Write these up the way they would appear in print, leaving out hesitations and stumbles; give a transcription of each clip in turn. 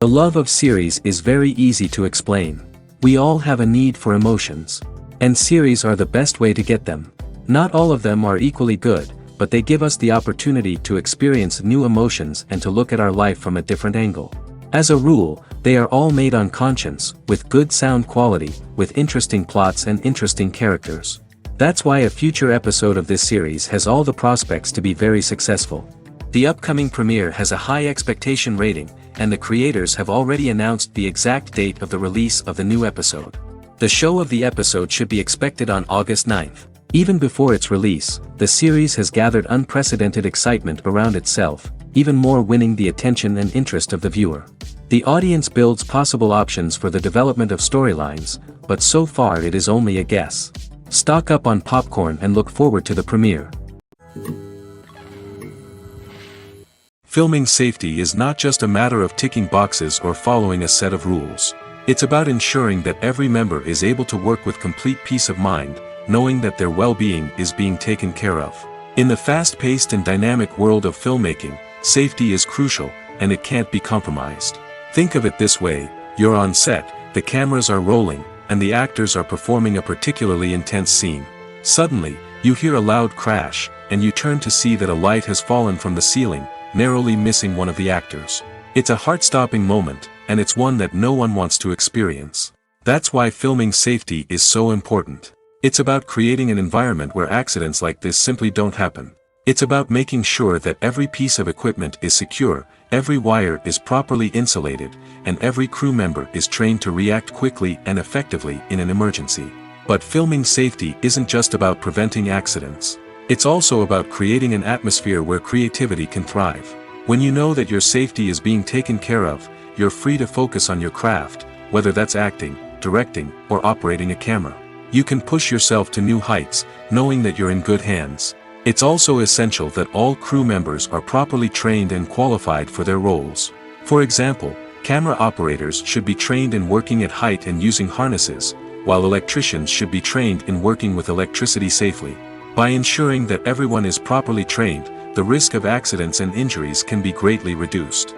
The love of series is very easy to explain. We all have a need for emotions. And series are the best way to get them. Not all of them are equally good, but they give us the opportunity to experience new emotions and to look at our life from a different angle. As a rule, they are all made on conscience, with good sound quality, with interesting plots and interesting characters. That's why a future episode of this series has all the prospects to be very successful. The upcoming premiere has a high expectation rating, and the creators have already announced the exact date of the release of the new episode. The show of the episode should be expected on August 9th. Even before its release, the series has gathered unprecedented excitement around itself, even more winning the attention and interest of the viewer. The audience builds possible options for the development of storylines, but so far it is only a guess. Stock up on popcorn and look forward to the premiere. Filming safety is not just a matter of ticking boxes or following a set of rules. It's about ensuring that every member is able to work with complete peace of mind, knowing that their well-being is being taken care of. In the fast-paced and dynamic world of filmmaking, safety is crucial, and it can't be compromised. Think of it this way: you're on set, the cameras are rolling, and the actors are performing a particularly intense scene. Suddenly, you hear a loud crash, and you turn to see that a light has fallen from the ceiling, narrowly missing one of the actors. It's a heart-stopping moment, and it's one that no one wants to experience. That's why filming safety is so important. It's about creating an environment where accidents like this simply don't happen. It's about making sure that every piece of equipment is secure, every wire is properly insulated, and every crew member is trained to react quickly and effectively in an emergency. But filming safety isn't just about preventing accidents. It's also about creating an atmosphere where creativity can thrive. When you know that your safety is being taken care of, you're free to focus on your craft, whether that's acting, directing, or operating a camera. You can push yourself to new heights, knowing that you're in good hands. It's also essential that all crew members are properly trained and qualified for their roles. For example, camera operators should be trained in working at height and using harnesses, while electricians should be trained in working with electricity safely. By ensuring that everyone is properly trained, the risk of accidents and injuries can be greatly reduced.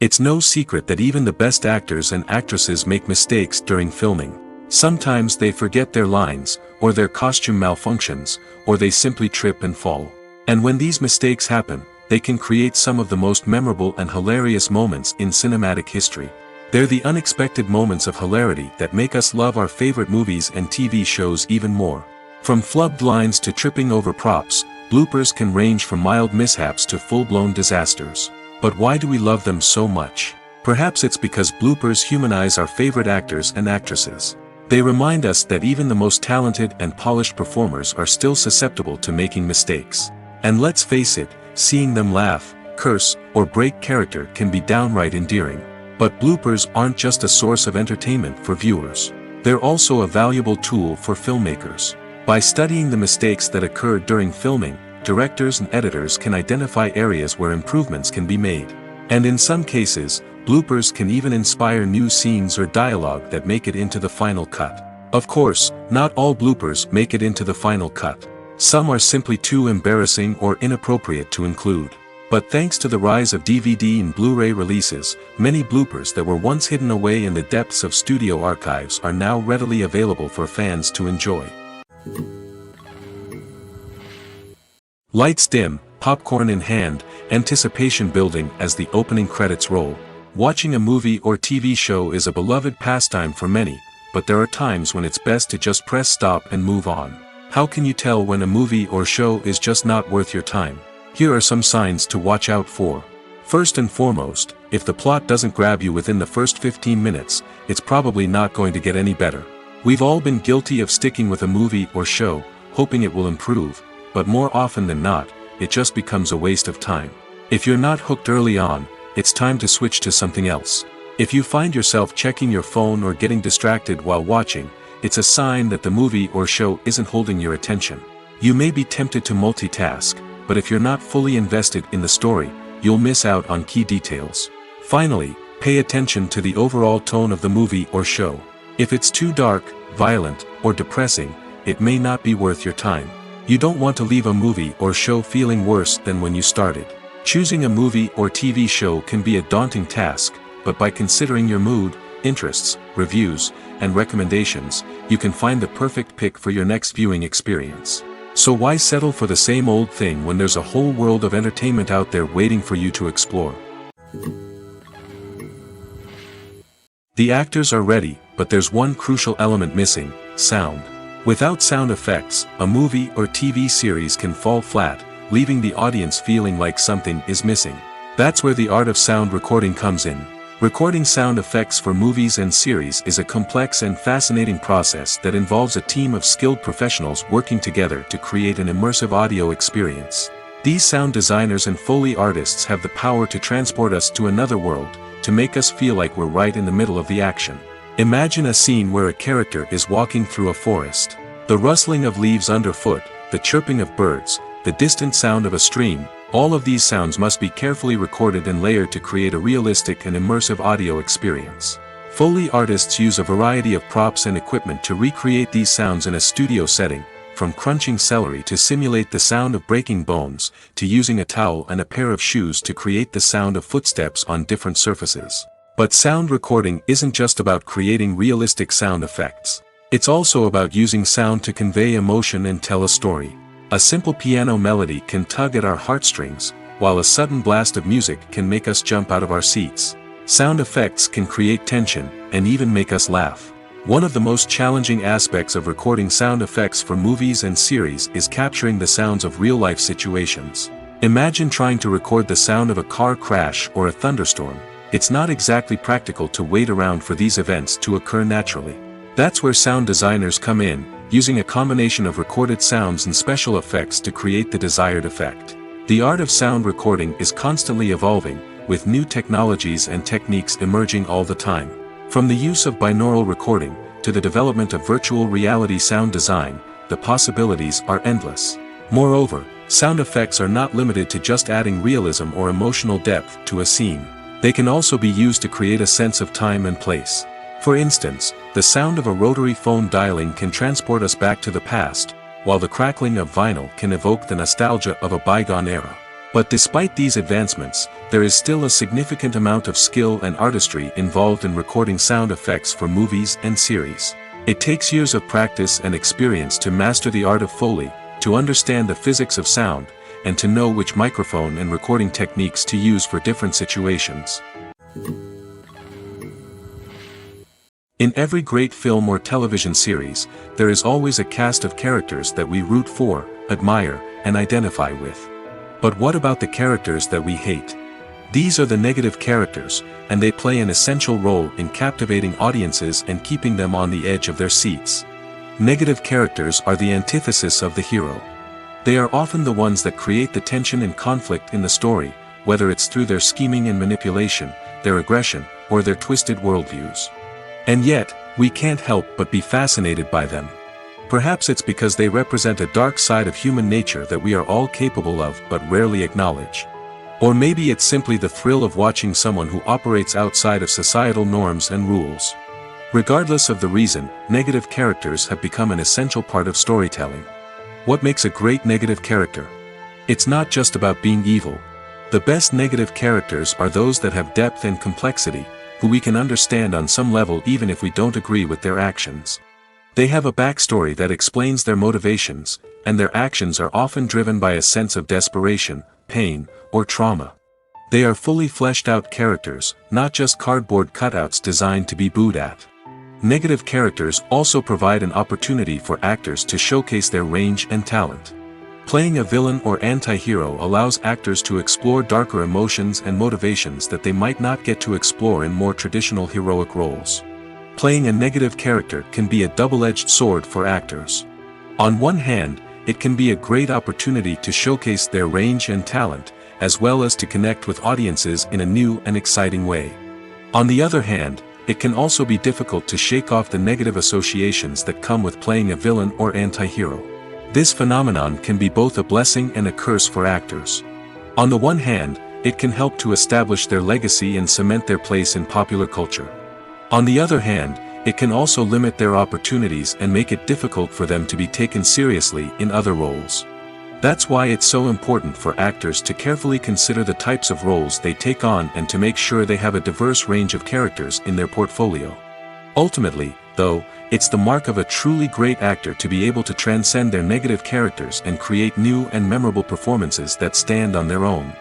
It's no secret that even the best actors and actresses make mistakes during filming. Sometimes they forget their lines, or their costume malfunctions, or they simply trip and fall. And when these mistakes happen, they can create some of the most memorable and hilarious moments in cinematic history. They're the unexpected moments of hilarity that make us love our favorite movies and TV shows even more. From flubbed lines to tripping over props, bloopers can range from mild mishaps to full-blown disasters. But why do we love them so much? Perhaps it's because bloopers humanize our favorite actors and actresses. They remind us that even the most talented and polished performers are still susceptible to making mistakes. And let's face it, seeing them laugh, curse, or break character can be downright endearing. But bloopers aren't just a source of entertainment for viewers. They're also a valuable tool for filmmakers. By studying the mistakes that occurred during filming, directors and editors can identify areas where improvements can be made. And in some cases, bloopers can even inspire new scenes or dialogue that make it into the final cut. Of course, not all bloopers make it into the final cut. Some are simply too embarrassing or inappropriate to include. But thanks to the rise of DVD and Blu-ray releases, many bloopers that were once hidden away in the depths of studio archives are now readily available for fans to enjoy. Lights dim, popcorn in hand, anticipation building as the opening credits roll. Watching a movie or TV show is a beloved pastime for many, but there are times when it's best to just press stop and move on. How can you tell when a movie or show is just not worth your time? Here are some signs to watch out for. First and foremost, if the plot doesn't grab you within the first 15 minutes, it's probably not going to get any better. We've all been guilty of sticking with a movie or show, hoping it will improve, but more often than not, it just becomes a waste of time. If you're not hooked early on, it's time to switch to something else. If you find yourself checking your phone or getting distracted while watching, it's a sign that the movie or show isn't holding your attention. You may be tempted to multitask, but if you're not fully invested in the story, you'll miss out on key details. Finally, pay attention to the overall tone of the movie or show. If it's too dark, violent, or depressing, it may not be worth your time. You don't want to leave a movie or show feeling worse than when you started. Choosing a movie or TV show can be a daunting task, but by considering your mood, interests, reviews, and recommendations, you can find the perfect pick for your next viewing experience. So why settle for the same old thing when there's a whole world of entertainment out there waiting for you to explore? The actors are ready, but there's one crucial element missing: sound. Without sound effects, a movie or TV series can fall flat, leaving the audience feeling like something is missing. That's where the art of sound recording comes in. Recording sound effects for movies and series is a complex and fascinating process that involves a team of skilled professionals working together to create an immersive audio experience. These sound designers and Foley artists have the power to transport us to another world, to make us feel like we're right in the middle of the action. Imagine a scene where a character is walking through a forest. The rustling of leaves underfoot, the chirping of birds, the distant sound of a stream, all of these sounds must be carefully recorded and layered to create a realistic and immersive audio experience. Foley artists use a variety of props and equipment to recreate these sounds in a studio setting, from crunching celery to simulate the sound of breaking bones, to using a towel and a pair of shoes to create the sound of footsteps on different surfaces. But sound recording isn't just about creating realistic sound effects. It's also about using sound to convey emotion and tell a story. A simple piano melody can tug at our heartstrings, while a sudden blast of music can make us jump out of our seats. Sound effects can create tension, and even make us laugh. One of the most challenging aspects of recording sound effects for movies and series is capturing the sounds of real-life situations. Imagine trying to record the sound of a car crash or a thunderstorm. It's not exactly practical to wait around for these events to occur naturally. That's where sound designers come in, using a combination of recorded sounds and special effects to create the desired effect. The art of sound recording is constantly evolving, with new technologies and techniques emerging all the time. From the use of binaural recording, to the development of virtual reality sound design, the possibilities are endless. Moreover, sound effects are not limited to just adding realism or emotional depth to a scene. They can also be used to create a sense of time and place. For instance, the sound of a rotary phone dialing can transport us back to the past, while the crackling of vinyl can evoke the nostalgia of a bygone era. But despite these advancements, there is still a significant amount of skill and artistry involved in recording sound effects for movies and series. It takes years of practice and experience to master the art of Foley, to understand the physics of sound, and to know which microphone and recording techniques to use for different situations. In every great film or television series, there is always a cast of characters that we root for, admire, and identify with. But what about the characters that we hate? These are the negative characters, and they play an essential role in captivating audiences and keeping them on the edge of their seats. Negative characters are the antithesis of the hero. They are often the ones that create the tension and conflict in the story, whether it's through their scheming and manipulation, their aggression, or their twisted worldviews. And yet, we can't help but be fascinated by them. Perhaps it's because they represent a dark side of human nature that we are all capable of but rarely acknowledge. Or maybe it's simply the thrill of watching someone who operates outside of societal norms and rules. Regardless of the reason, negative characters have become an essential part of storytelling. What makes a great negative character? It's not just about being evil. The best negative characters are those that have depth and complexity, who we can understand on some level even if we don't agree with their actions. They have a backstory that explains their motivations, and their actions are often driven by a sense of desperation, pain, or trauma. They are fully fleshed out characters, not just cardboard cutouts designed to be booed at. Negative characters also provide an opportunity for actors to showcase their range and talent. Playing a villain or anti-hero allows actors to explore darker emotions and motivations that they might not get to explore in more traditional heroic roles. Playing a negative character can be a double-edged sword for actors. On one hand, it can be a great opportunity to showcase their range and talent, as well as to connect with audiences in a new and exciting way. On the other hand, it can also be difficult to shake off the negative associations that come with playing a villain or anti-hero. This phenomenon can be both a blessing and a curse for actors. On the one hand, it can help to establish their legacy and cement their place in popular culture. On the other hand, it can also limit their opportunities and make it difficult for them to be taken seriously in other roles. That's why it's so important for actors to carefully consider the types of roles they take on and to make sure they have a diverse range of characters in their portfolio. Ultimately, though, it's the mark of a truly great actor to be able to transcend their negative characters and create new and memorable performances that stand on their own.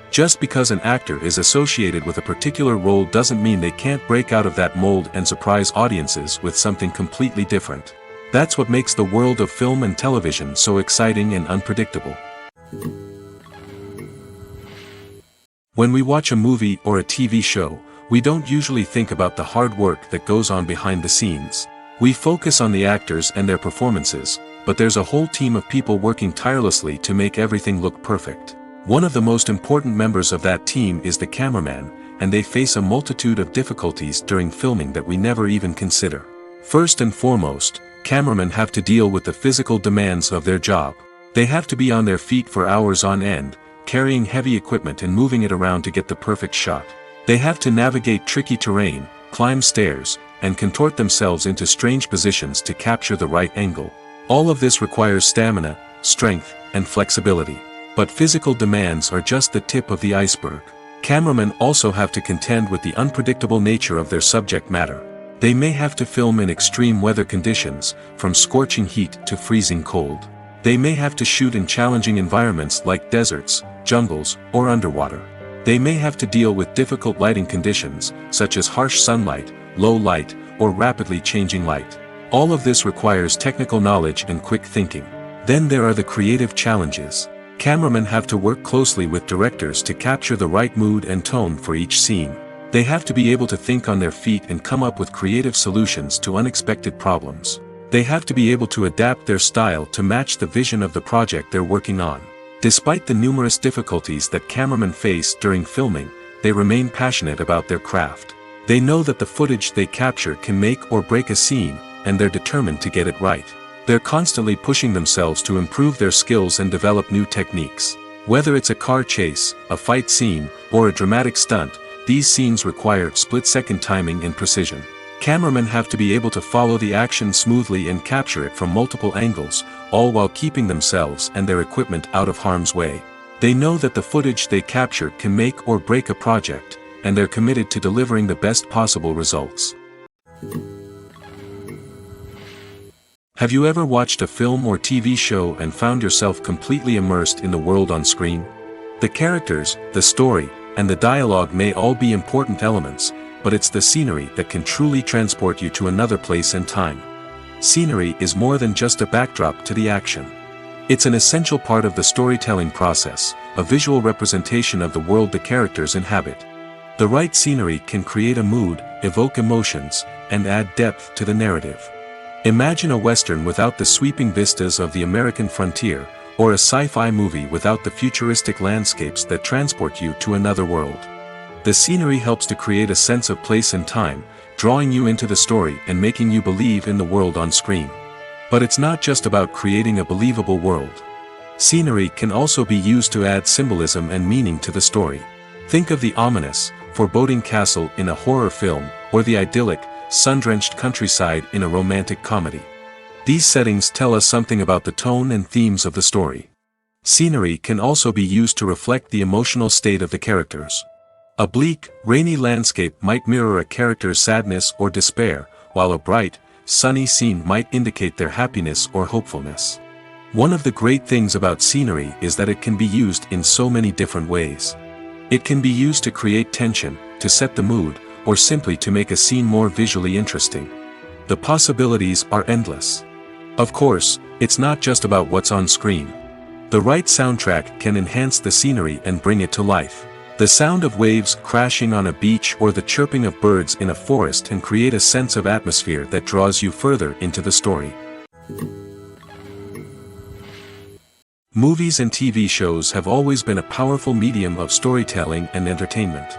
Just because an actor is associated with a particular role doesn't mean they can't break out of that mold and surprise audiences with something completely different. That's what makes the world of film and television so exciting and unpredictable. When we watch a movie or a TV show, we don't usually think about the hard work that goes on behind the scenes. We focus on the actors and their performances, but there's a whole team of people working tirelessly to make everything look perfect. One of the most important members of that team is the cameraman, and they face a multitude of difficulties during filming that we never even consider. First and foremost, cameramen have to deal with the physical demands of their job. They have to be on their feet for hours on end, carrying heavy equipment and moving it around to get the perfect shot. They have to navigate tricky terrain, climb stairs, and contort themselves into strange positions to capture the right angle. All of this requires stamina, strength, and flexibility. But physical demands are just the tip of the iceberg. Cameramen also have to contend with the unpredictable nature of their subject matter. They may have to film in extreme weather conditions, from scorching heat to freezing cold. They may have to shoot in challenging environments like deserts, jungles, or underwater. They may have to deal with difficult lighting conditions, such as harsh sunlight, low light, or rapidly changing light. All of this requires technical knowledge and quick thinking. Then there are the creative challenges. Cameramen have to work closely with directors to capture the right mood and tone for each scene. They have to be able to think on their feet and come up with creative solutions to unexpected problems. They have to be able to adapt their style to match the vision of the project they're working on. Despite the numerous difficulties that cameramen face during filming, they remain passionate about their craft. They know that the footage they capture can make or break a scene, and they're determined to get it right. They're constantly pushing themselves to improve their skills and develop new techniques. Whether it's a car chase, a fight scene, or a dramatic stunt, these scenes require split-second timing and precision. Cameramen have to be able to follow the action smoothly and capture it from multiple angles, all while keeping themselves and their equipment out of harm's way. They know that the footage they capture can make or break a project, and they're committed to delivering the best possible results. Have you ever watched a film or TV show and found yourself completely immersed in the world on screen? The characters, the story, and the dialogue may all be important elements, but it's the scenery that can truly transport you to another place and time. Scenery is more than just a backdrop to the action. It's an essential part of the storytelling process, a visual representation of the world the characters inhabit. The right scenery can create a mood, evoke emotions, and add depth to the narrative. Imagine a Western without the sweeping vistas of the American frontier, or a sci-fi movie without the futuristic landscapes that transport you to another world. The scenery helps to create a sense of place and time, drawing you into the story and making you believe in the world on screen. But it's not just about creating a believable world. Scenery can also be used to add symbolism and meaning to the story. Think of the ominous, foreboding castle in a horror film, or the idyllic, sun-drenched countryside in a romantic comedy. These settings tell us something about the tone and themes of the story. Scenery can also be used to reflect the emotional state of the characters. A bleak, rainy landscape might mirror a character's sadness or despair, while a bright, sunny scene might indicate their happiness or hopefulness. One of the great things about scenery is that it can be used in so many different ways. It can be used to create tension, to set the mood, or simply to make a scene more visually interesting. The possibilities are endless. Of course, it's not just about what's on screen. The right soundtrack can enhance the scenery and bring it to life. The sound of waves crashing on a beach or the chirping of birds in a forest can create a sense of atmosphere that draws you further into the story. Movies and TV shows have always been a powerful medium of storytelling and entertainment.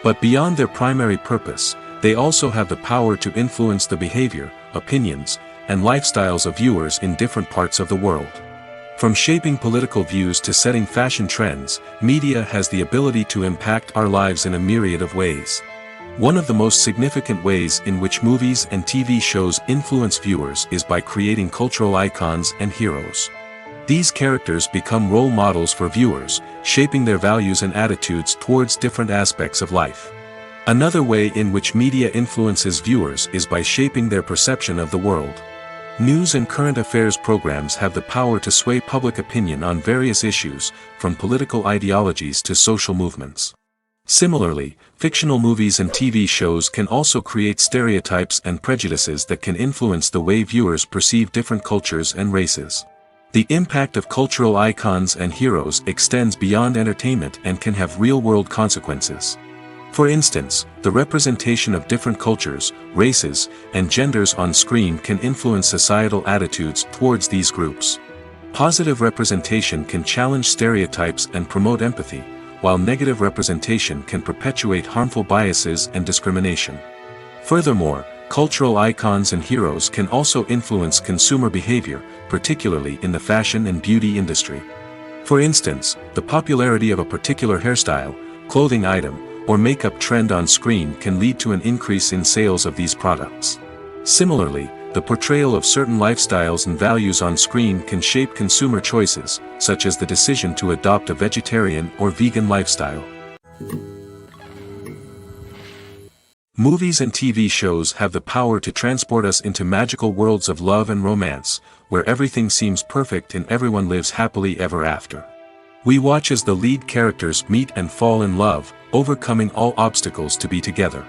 But beyond their primary purpose, they also have the power to influence the behavior, opinions, and lifestyles of viewers in different parts of the world. From shaping political views to setting fashion trends, media has the ability to impact our lives in a myriad of ways. One of the most significant ways in which movies and TV shows influence viewers is by creating cultural icons and heroes. These characters become role models for viewers, shaping their values and attitudes towards different aspects of life. Another way in which media influences viewers is by shaping their perception of the world. News and current affairs programs have the power to sway public opinion on various issues, from political ideologies to social movements. Similarly, fictional movies and TV shows can also create stereotypes and prejudices that can influence the way viewers perceive different cultures and races. The impact of cultural icons and heroes extends beyond entertainment and can have real-world consequences. For instance, the representation of different cultures, races, and genders on screen can influence societal attitudes towards these groups. Positive representation can challenge stereotypes and promote empathy, while negative representation can perpetuate harmful biases and discrimination. Furthermore, cultural icons and heroes can also influence consumer behavior, particularly in the fashion and beauty industry. For instance, the popularity of a particular hairstyle, clothing item, or makeup trend on screen can lead to an increase in sales of these products. Similarly, the portrayal of certain lifestyles and values on screen can shape consumer choices, such as the decision to adopt a vegetarian or vegan lifestyle. Movies and TV shows have the power to transport us into magical worlds of love and romance, where everything seems perfect and everyone lives happily ever after. We watch as the lead characters meet and fall in love, overcoming all obstacles to be together.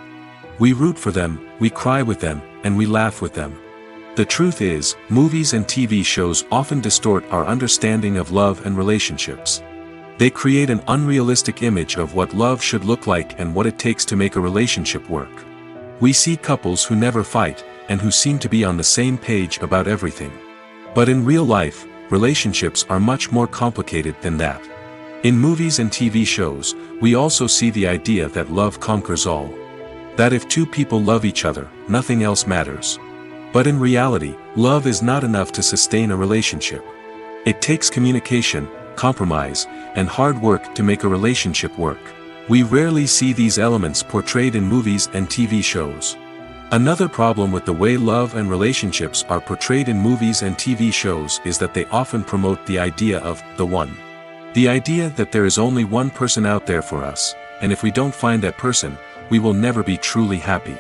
We root for them, we cry with them, and we laugh with them. The truth is, movies and TV shows often distort our understanding of love and relationships. They create an unrealistic image of what love should look like and what it takes to make a relationship work. We see couples who never fight, and who seem to be on the same page about everything. But in real life, relationships are much more complicated than that. In movies and TV shows, we also see the idea that love conquers all. That if two people love each other, nothing else matters. But in reality, love is not enough to sustain a relationship. It takes communication, compromise, and hard work to make a relationship work. We rarely see these elements portrayed in movies and TV shows. Another problem with the way love and relationships are portrayed in movies and TV shows is that they often promote the idea of the one. The idea that there is only one person out there for us, and if we don't find that person, we will never be truly happy.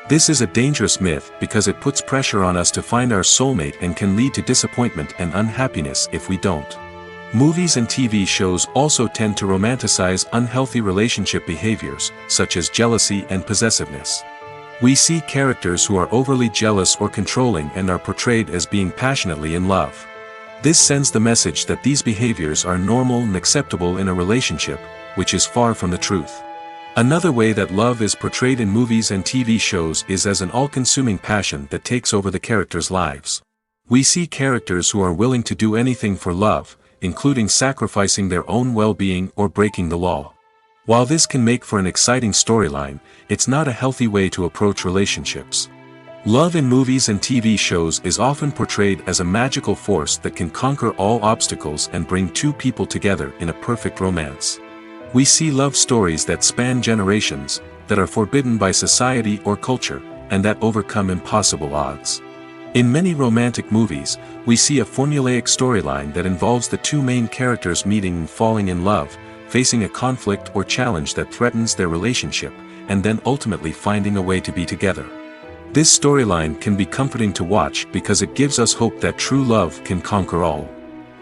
This is a dangerous myth because it puts pressure on us to find our soulmate and can lead to disappointment and unhappiness if we don't. Movies and TV shows also tend to romanticize unhealthy relationship behaviors, such as jealousy and possessiveness. We see characters who are overly jealous or controlling and are portrayed as being passionately in love. This sends the message that these behaviors are normal and acceptable in a relationship, which is far from the truth. Another way that love is portrayed in movies and TV shows is as an all-consuming passion that takes over the characters' lives. We see characters who are willing to do anything for love, including sacrificing their own well-being or breaking the law. While this can make for an exciting storyline, it's not a healthy way to approach relationships. Love in movies and TV shows is often portrayed as a magical force that can conquer all obstacles and bring two people together in a perfect romance. We see love stories that span generations, that are forbidden by society or culture, and that overcome impossible odds. In many romantic movies, we see a formulaic storyline that involves the two main characters meeting and falling in love, facing a conflict or challenge that threatens their relationship, and then ultimately finding a way to be together. This storyline can be comforting to watch because it gives us hope that true love can conquer all.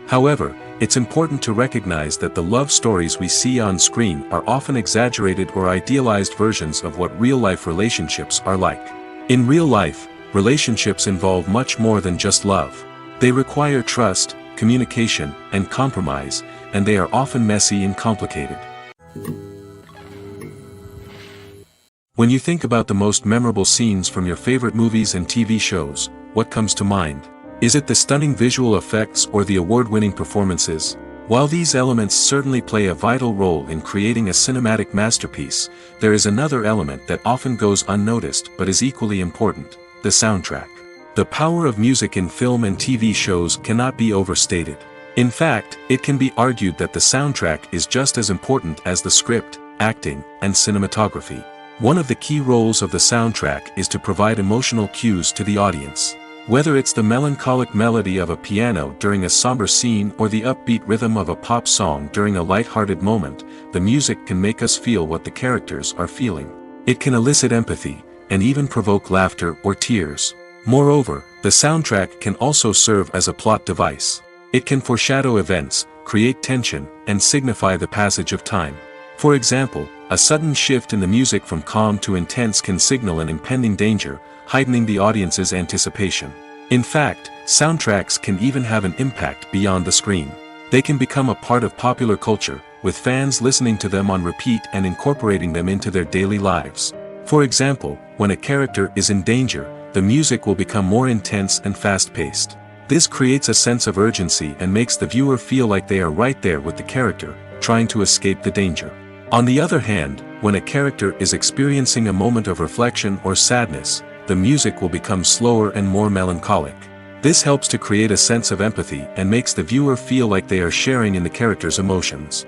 However, it's important to recognize that the love stories we see on screen are often exaggerated or idealized versions of what real-life relationships are like. In real life, relationships involve much more than just love. They require trust, communication, and compromise, and they are often messy and complicated. When you think about the most memorable scenes from your favorite movies and TV shows, what comes to mind? Is it the stunning visual effects or the award-winning performances? While these elements certainly play a vital role in creating a cinematic masterpiece, there is another element that often goes unnoticed but is equally important: the soundtrack. The power of music in film and TV shows cannot be overstated. In fact, it can be argued that the soundtrack is just as important as the script, acting, and cinematography. One of the key roles of the soundtrack is to provide emotional cues to the audience. Whether it's the melancholic melody of a piano during a somber scene or the upbeat rhythm of a pop song during a light-hearted moment, the music can make us feel what the characters are feeling. It can elicit empathy, and even provoke laughter or tears. Moreover, the soundtrack can also serve as a plot device. It can foreshadow events, create tension, and signify the passage of time. For example, a sudden shift in the music from calm to intense can signal an impending danger, heightening the audience's anticipation. In fact, soundtracks can even have an impact beyond the screen. They can become a part of popular culture, with fans listening to them on repeat and incorporating them into their daily lives. For example, when a character is in danger, the music will become more intense and fast-paced. This creates a sense of urgency and makes the viewer feel like they are right there with the character, trying to escape the danger. On the other hand, when a character is experiencing a moment of reflection or sadness, the music will become slower and more melancholic. This helps to create a sense of empathy and makes the viewer feel like they are sharing in the character's emotions.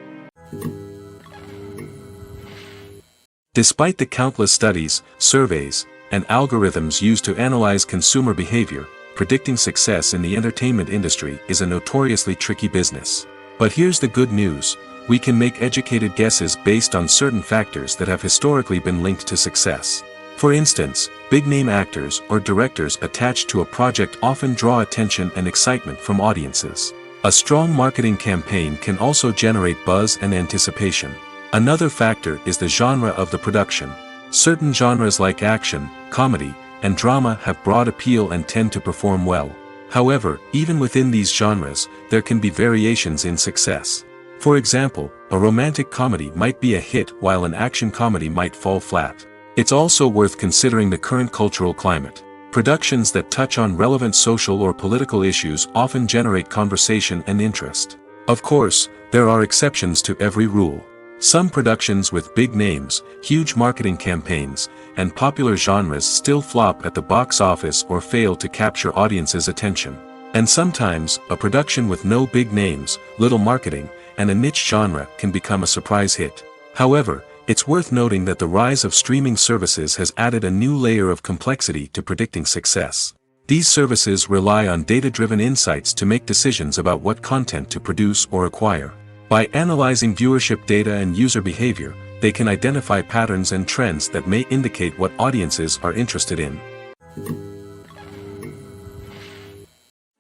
Despite the countless studies, surveys, and algorithms used to analyze consumer behavior, predicting success in the entertainment industry is a notoriously tricky business. But here's the good news: we can make educated guesses based on certain factors that have historically been linked to success. For instance, big-name actors or directors attached to a project often draw attention and excitement from audiences. A strong marketing campaign can also generate buzz and anticipation. Another factor is the genre of the production. Certain genres like action, comedy, and drama have broad appeal and tend to perform well. However, even within these genres, there can be variations in success. For example, a romantic comedy might be a hit while an action comedy might fall flat. It's also worth considering the current cultural climate. Productions that touch on relevant social or political issues often generate conversation and interest. Of course, there are exceptions to every rule. Some productions with big names, huge marketing campaigns, and popular genres still flop at the box office or fail to capture audiences' attention. And sometimes, a production with no big names, little marketing, and a niche genre can become a surprise hit. However, it's worth noting that the rise of streaming services has added a new layer of complexity to predicting success. These services rely on data-driven insights to make decisions about what content to produce or acquire. By analyzing viewership data and user behavior, they can identify patterns and trends that may indicate what audiences are interested in.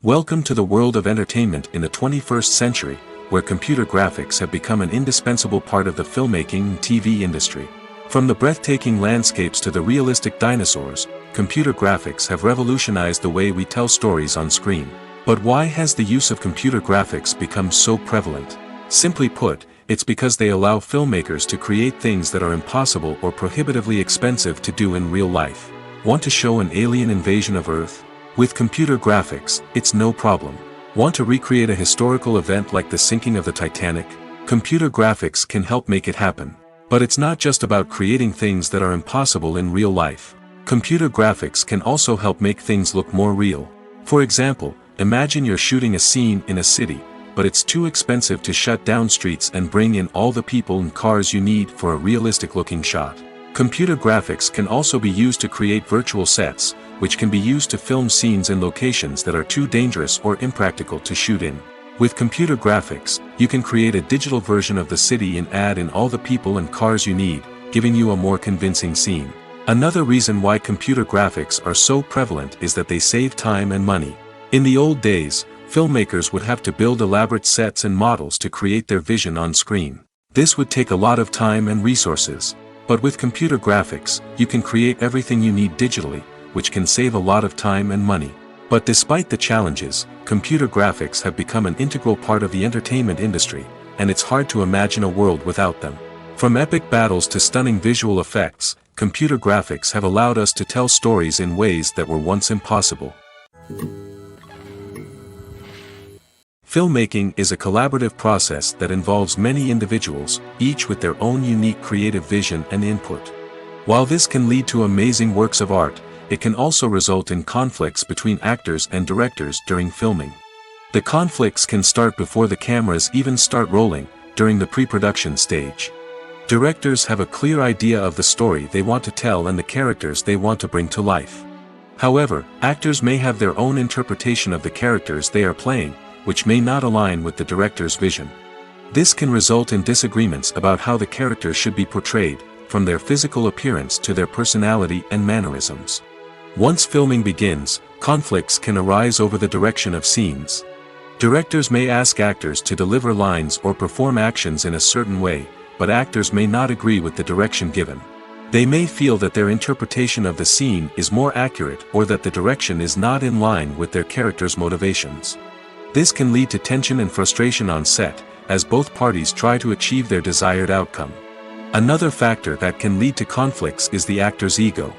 Welcome to the world of entertainment in the 21st century, where computer graphics have become an indispensable part of the filmmaking and TV industry. From the breathtaking landscapes to the realistic dinosaurs, computer graphics have revolutionized the way we tell stories on screen. But why has the use of computer graphics become so prevalent? Simply put, it's because they allow filmmakers to create things that are impossible or prohibitively expensive to do in real life. Want to show an alien invasion of Earth? With computer graphics, it's no problem. Want to recreate a historical event like the sinking of the Titanic? Computer graphics can help make it happen. But it's not just about creating things that are impossible in real life. Computer graphics can also help make things look more real. For example, imagine you're shooting a scene in a city, but it's too expensive to shut down streets and bring in all the people and cars you need for a realistic-looking shot. Computer graphics can also be used to create virtual sets, which can be used to film scenes in locations that are too dangerous or impractical to shoot in. With computer graphics, you can create a digital version of the city and add in all the people and cars you need, giving you a more convincing scene. Another reason why computer graphics are so prevalent is that they save time and money. In the old days, filmmakers would have to build elaborate sets and models to create their vision on screen. This would take a lot of time and resources. But with computer graphics, you can create everything you need digitally, which can save a lot of time and money. But despite the challenges, computer graphics have become an integral part of the entertainment industry, and it's hard to imagine a world without them. From epic battles to stunning visual effects, computer graphics have allowed us to tell stories in ways that were once impossible. Filmmaking is a collaborative process that involves many individuals, each with their own unique creative vision and input. While this can lead to amazing works of art, it can also result in conflicts between actors and directors during filming. The conflicts can start before the cameras even start rolling, during the pre-production stage. Directors have a clear idea of the story they want to tell and the characters they want to bring to life. However, actors may have their own interpretation of the characters they are playing, which may not align with the director's vision. This can result in disagreements about how the characters should be portrayed, from their physical appearance to their personality and mannerisms. Once filming begins, conflicts can arise over the direction of scenes. Directors may ask actors to deliver lines or perform actions in a certain way, but actors may not agree with the direction given. They may feel that their interpretation of the scene is more accurate or that the direction is not in line with their character's motivations. This can lead to tension and frustration on set, as both parties try to achieve their desired outcome. Another factor that can lead to conflicts is the actor's ego.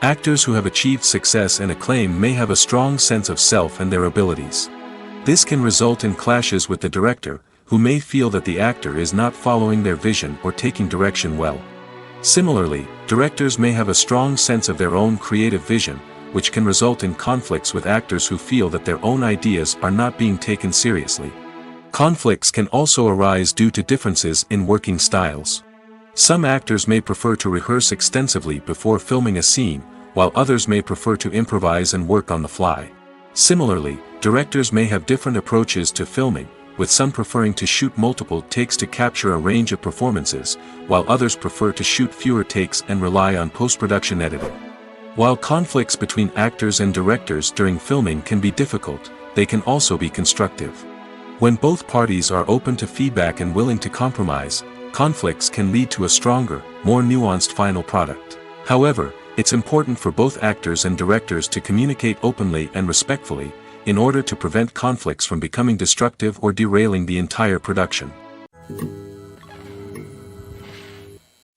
Actors who have achieved success and acclaim may have a strong sense of self and their abilities. This can result in clashes with the director, who may feel that the actor is not following their vision or taking direction well. Similarly, directors may have a strong sense of their own creative vision, which can result in conflicts with actors who feel that their own ideas are not being taken seriously. Conflicts can also arise due to differences in working styles. Some actors may prefer to rehearse extensively before filming a scene, while others may prefer to improvise and work on the fly. Similarly, directors may have different approaches to filming, with some preferring to shoot multiple takes to capture a range of performances, while others prefer to shoot fewer takes and rely on post-production editing. While conflicts between actors and directors during filming can be difficult, they can also be constructive. When both parties are open to feedback and willing to compromise, conflicts can lead to a stronger, more nuanced final product. However, it's important for both actors and directors to communicate openly and respectfully, in order to prevent conflicts from becoming destructive or derailing the entire production.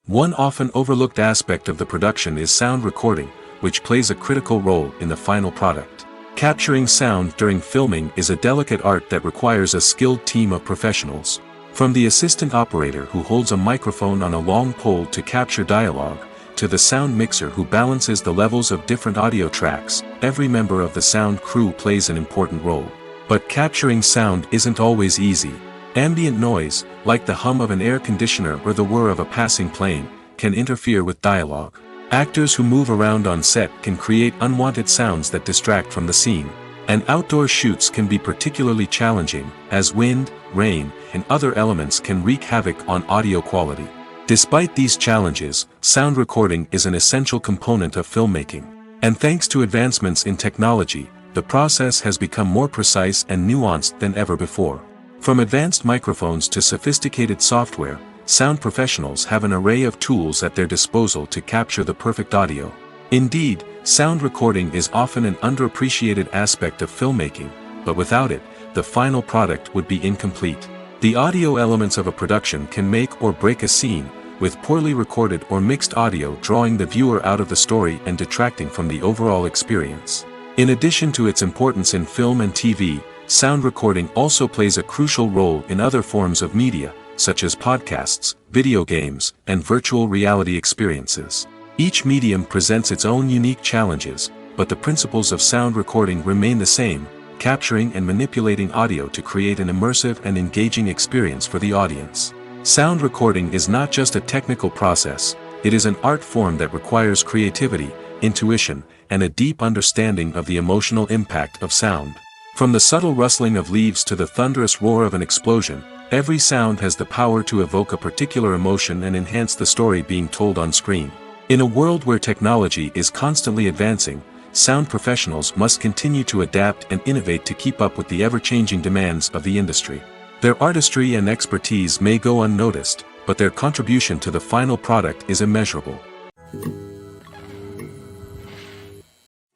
One often overlooked aspect of the production is sound recording, which plays a critical role in the final product. Capturing sound during filming is a delicate art that requires a skilled team of professionals. From the assistant operator who holds a microphone on a long pole to capture dialogue, to the sound mixer who balances the levels of different audio tracks, every member of the sound crew plays an important role. But capturing sound isn't always easy. Ambient noise, like the hum of an air conditioner or the whir of a passing plane, can interfere with dialogue. Actors who move around on set can create unwanted sounds that distract from the scene. And outdoor shoots can be particularly challenging, as wind, rain, and other elements can wreak havoc on audio quality. Despite these challenges, sound recording is an essential component of filmmaking. And thanks to advancements in technology, the process has become more precise and nuanced than ever before. From advanced microphones to sophisticated software, sound professionals have an array of tools at their disposal to capture the perfect audio. Indeed, sound recording is often an underappreciated aspect of filmmaking, but without it, the final product would be incomplete. The audio elements of a production can make or break a scene, with poorly recorded or mixed audio drawing the viewer out of the story and detracting from the overall experience. In addition to its importance in film and TV, sound recording also plays a crucial role in other forms of media, such as podcasts, video games, and virtual reality experiences. Each medium presents its own unique challenges, but the principles of sound recording remain the same, capturing and manipulating audio to create an immersive and engaging experience for the audience. Sound recording is not just a technical process, it is an art form that requires creativity, intuition, and a deep understanding of the emotional impact of sound. From the subtle rustling of leaves to the thunderous roar of an explosion, every sound has the power to evoke a particular emotion and enhance the story being told on screen. In a world where technology is constantly advancing, sound professionals must continue to adapt and innovate to keep up with the ever-changing demands of the industry. Their artistry and expertise may go unnoticed, but their contribution to the final product is immeasurable.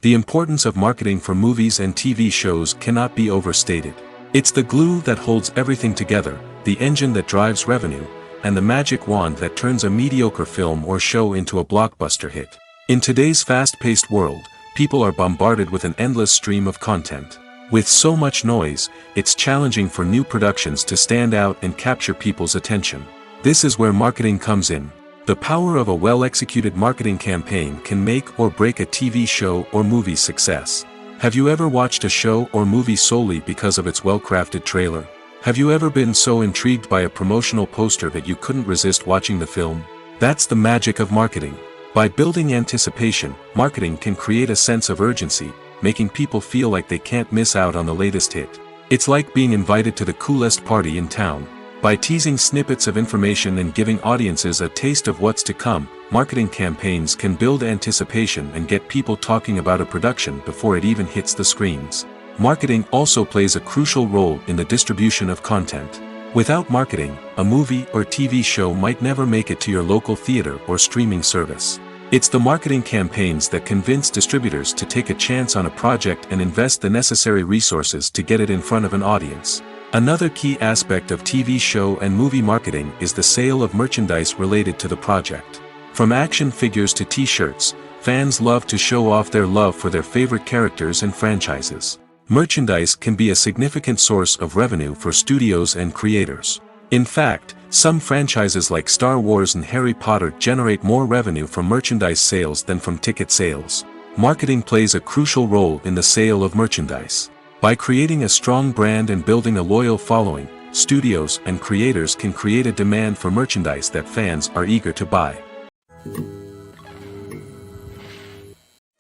The importance of marketing for movies and TV shows cannot be overstated. It's the glue that holds everything together, the engine that drives revenue, and the magic wand that turns a mediocre film or show into a blockbuster hit. In today's fast-paced world, people are bombarded with an endless stream of content. With so much noise, it's challenging for new productions to stand out and capture people's attention. This is where marketing comes in. The power of a well-executed marketing campaign can make or break a TV show or movie's success. Have you ever watched a show or movie solely because of its well-crafted trailer? Have you ever been so intrigued by a promotional poster that you couldn't resist watching the film? That's the magic of marketing. By building anticipation, marketing can create a sense of urgency, making people feel like they can't miss out on the latest hit. It's like being invited to the coolest party in town. By teasing snippets of information and giving audiences a taste of what's to come, marketing campaigns can build anticipation and get people talking about a production before it even hits the screens. Marketing also plays a crucial role in the distribution of content. Without marketing, a movie or TV show might never make it to your local theater or streaming service. It's the marketing campaigns that convince distributors to take a chance on a project and invest the necessary resources to get it in front of an audience. Another key aspect of TV show and movie marketing is the sale of merchandise related to the project. From action figures to t-shirts, fans love to show off their love for their favorite characters and franchises. Merchandise can be a significant source of revenue for studios and creators. In fact, some franchises like Star Wars and Harry Potter generate more revenue from merchandise sales than from ticket sales. Marketing plays a crucial role in the sale of merchandise. By creating a strong brand and building a loyal following, studios and creators can create a demand for merchandise that fans are eager to buy.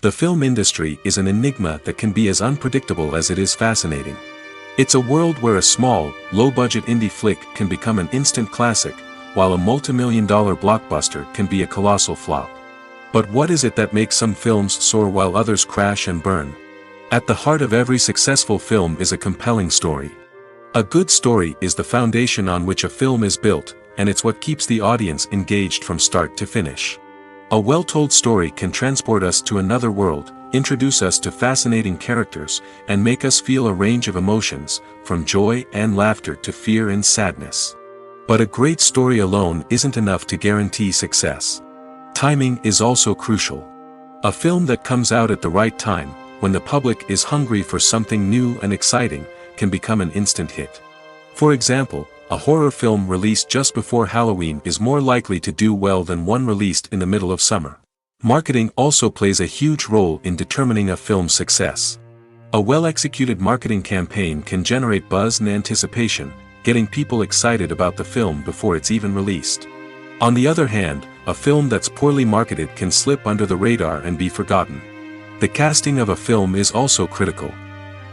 The film industry is an enigma that can be as unpredictable as it is fascinating. It's a world where a small, low-budget indie flick can become an instant classic, while a multi-million-dollar blockbuster can be a colossal flop. But what is it that makes some films soar while others crash and burn? At the heart of every successful film is a compelling story. A good story is the foundation on which a film is built, and it's what keeps the audience engaged from start to finish. A well-told story can transport us to another world, introduce us to fascinating characters, and make us feel a range of emotions, from joy and laughter to fear and sadness. But a great story alone isn't enough to guarantee success. Timing is also crucial. A film that comes out at the right time, when the public is hungry for something new and exciting, can become an instant hit. For example, a horror film released just before Halloween is more likely to do well than one released in the middle of summer. Marketing also plays a huge role in determining a film's success. A well-executed marketing campaign can generate buzz and anticipation, getting people excited about the film before it's even released. On the other hand, a film that's poorly marketed can slip under the radar and be forgotten. The casting of a film is also critical.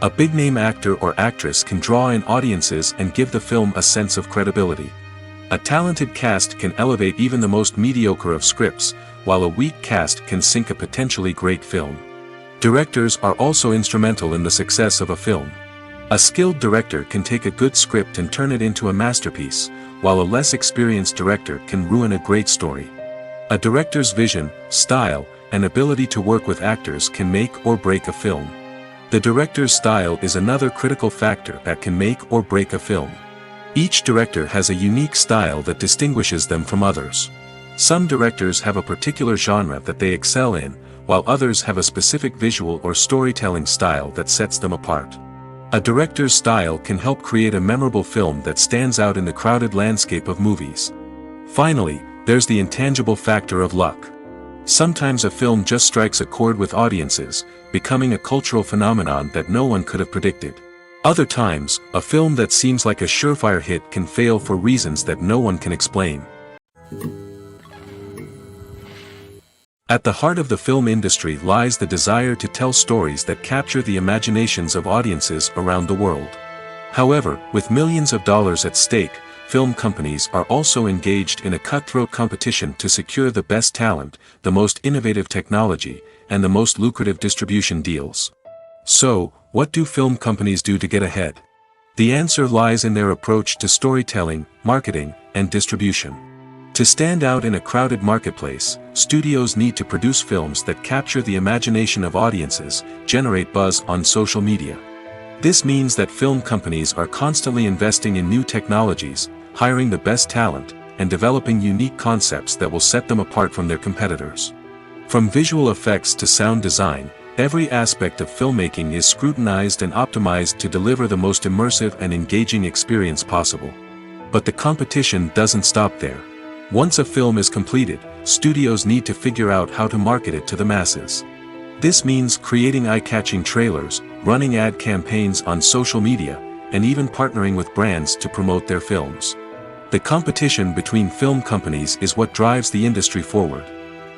A big-name actor or actress can draw in audiences and give the film a sense of credibility. A talented cast can elevate even the most mediocre of scripts, while a weak cast can sink a potentially great film. Directors are also instrumental in the success of a film. A skilled director can take a good script and turn it into a masterpiece, while a less experienced director can ruin a great story. A director's vision, style, and ability to work with actors can make or break a film. The director's style is another critical factor that can make or break a film. Each director has a unique style that distinguishes them from others. Some directors have a particular genre that they excel in, while others have a specific visual or storytelling style that sets them apart. A director's style can help create a memorable film that stands out in the crowded landscape of movies. Finally, there's the intangible factor of luck. Sometimes a film just strikes a chord with audiences, becoming a cultural phenomenon that no one could have predicted. Other times, a film that seems like a surefire hit can fail for reasons that no one can explain. At the heart of the film industry lies the desire to tell stories that capture the imaginations of audiences around the world. However, with millions of dollars at stake, film companies are also engaged in a cutthroat competition to secure the best talent, the most innovative technology, and the most lucrative distribution deals. So, what do film companies do to get ahead? The answer lies in their approach to storytelling, marketing, and distribution. To stand out in a crowded marketplace, studios need to produce films that capture the imagination of audiences, generate buzz on social media. This means that film companies are constantly investing in new technologies, hiring the best talent, and developing unique concepts that will set them apart from their competitors. From visual effects to sound design, every aspect of filmmaking is scrutinized and optimized to deliver the most immersive and engaging experience possible. But the competition doesn't stop there. Once a film is completed, studios need to figure out how to market it to the masses. This means creating eye-catching trailers, running ad campaigns on social media, and even partnering with brands to promote their films. The competition between film companies is what drives the industry forward.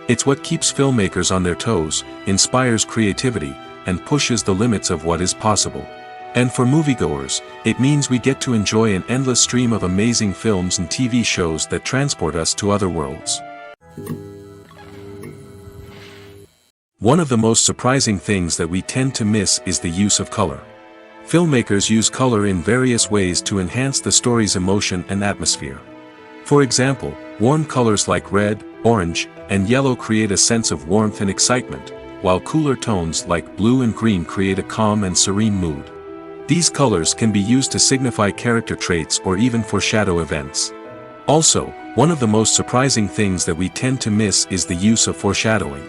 It's what keeps filmmakers on their toes, inspires creativity, and pushes the limits of what is possible. And for moviegoers, it means we get to enjoy an endless stream of amazing films and TV shows that transport us to other worlds. One of the most surprising things that we tend to miss is the use of color. Filmmakers use color in various ways to enhance the story's emotion and atmosphere. For example, warm colors like red, orange, and yellow create a sense of warmth and excitement, while cooler tones like blue and green create a calm and serene mood. These colors can be used to signify character traits or even foreshadow events. Also, one of the most surprising things that we tend to miss is the use of foreshadowing.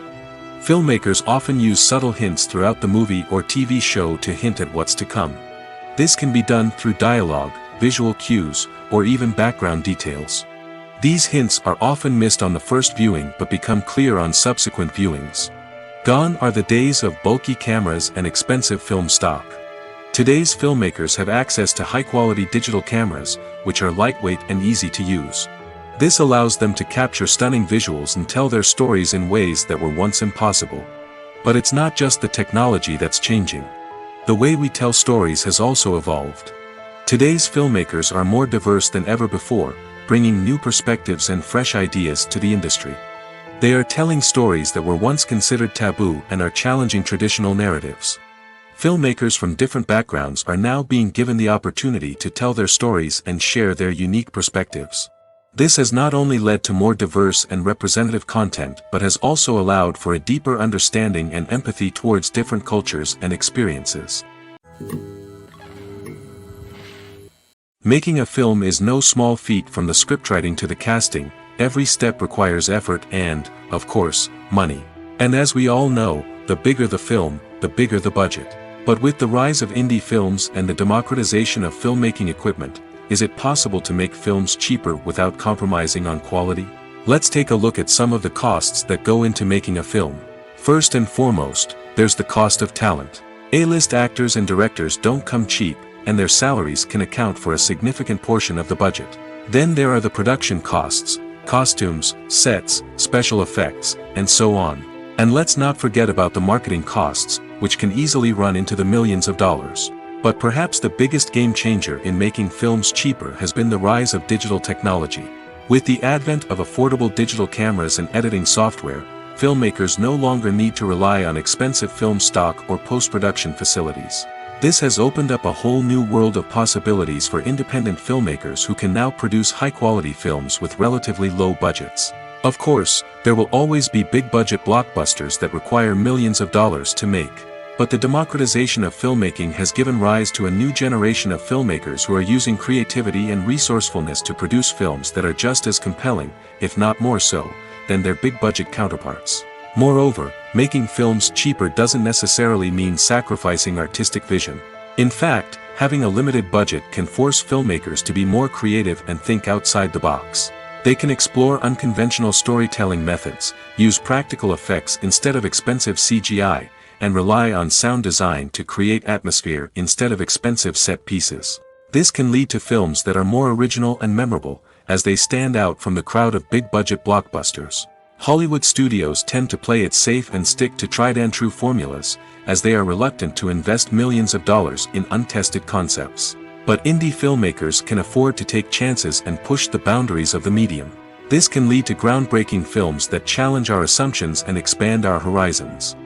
Filmmakers often use subtle hints throughout the movie or TV show to hint at what's to come. This can be done through dialogue, visual cues, or even background details. These hints are often missed on the first viewing but become clear on subsequent viewings. Gone are the days of bulky cameras and expensive film stock. Today's filmmakers have access to high-quality digital cameras, which are lightweight and easy to use. This allows them to capture stunning visuals and tell their stories in ways that were once impossible. But it's not just the technology that's changing. The way we tell stories has also evolved. Today's filmmakers are more diverse than ever before, bringing new perspectives and fresh ideas to the industry. They are telling stories that were once considered taboo and are challenging traditional narratives. Filmmakers from different backgrounds are now being given the opportunity to tell their stories and share their unique perspectives. This has not only led to more diverse and representative content but has also allowed for a deeper understanding and empathy towards different cultures and experiences. Making a film is no small feat. From the scriptwriting to the casting, every step requires effort and, of course, money. And as we all know, the bigger the film, the bigger the budget. But with the rise of indie films and the democratization of filmmaking equipment, is it possible to make films cheaper without compromising on quality? Let's take a look at some of the costs that go into making a film. First and foremost, there's the cost of talent. A-list actors and directors don't come cheap, and their salaries can account for a significant portion of the budget. Then there are the production costs, costumes, sets, special effects, and so on. And let's not forget about the marketing costs, which can easily run into the millions of dollars. But perhaps the biggest game changer in making films cheaper has been the rise of digital technology. With the advent of affordable digital cameras and editing software, filmmakers no longer need to rely on expensive film stock or post-production facilities. This has opened up a whole new world of possibilities for independent filmmakers who can now produce high-quality films with relatively low budgets. Of course, there will always be big-budget blockbusters that require millions of dollars to make. But the democratization of filmmaking has given rise to a new generation of filmmakers who are using creativity and resourcefulness to produce films that are just as compelling, if not more so, than their big-budget counterparts. Moreover, making films cheaper doesn't necessarily mean sacrificing artistic vision. In fact, having a limited budget can force filmmakers to be more creative and think outside the box. They can explore unconventional storytelling methods, use practical effects instead of expensive CGI, and rely on sound design to create atmosphere instead of expensive set pieces. This can lead to films that are more original and memorable, as they stand out from the crowd of big-budget blockbusters. Hollywood studios tend to play it safe and stick to tried-and-true formulas, as they are reluctant to invest millions of dollars in untested concepts. But indie filmmakers can afford to take chances and push the boundaries of the medium. This can lead to groundbreaking films that challenge our assumptions and expand our horizons.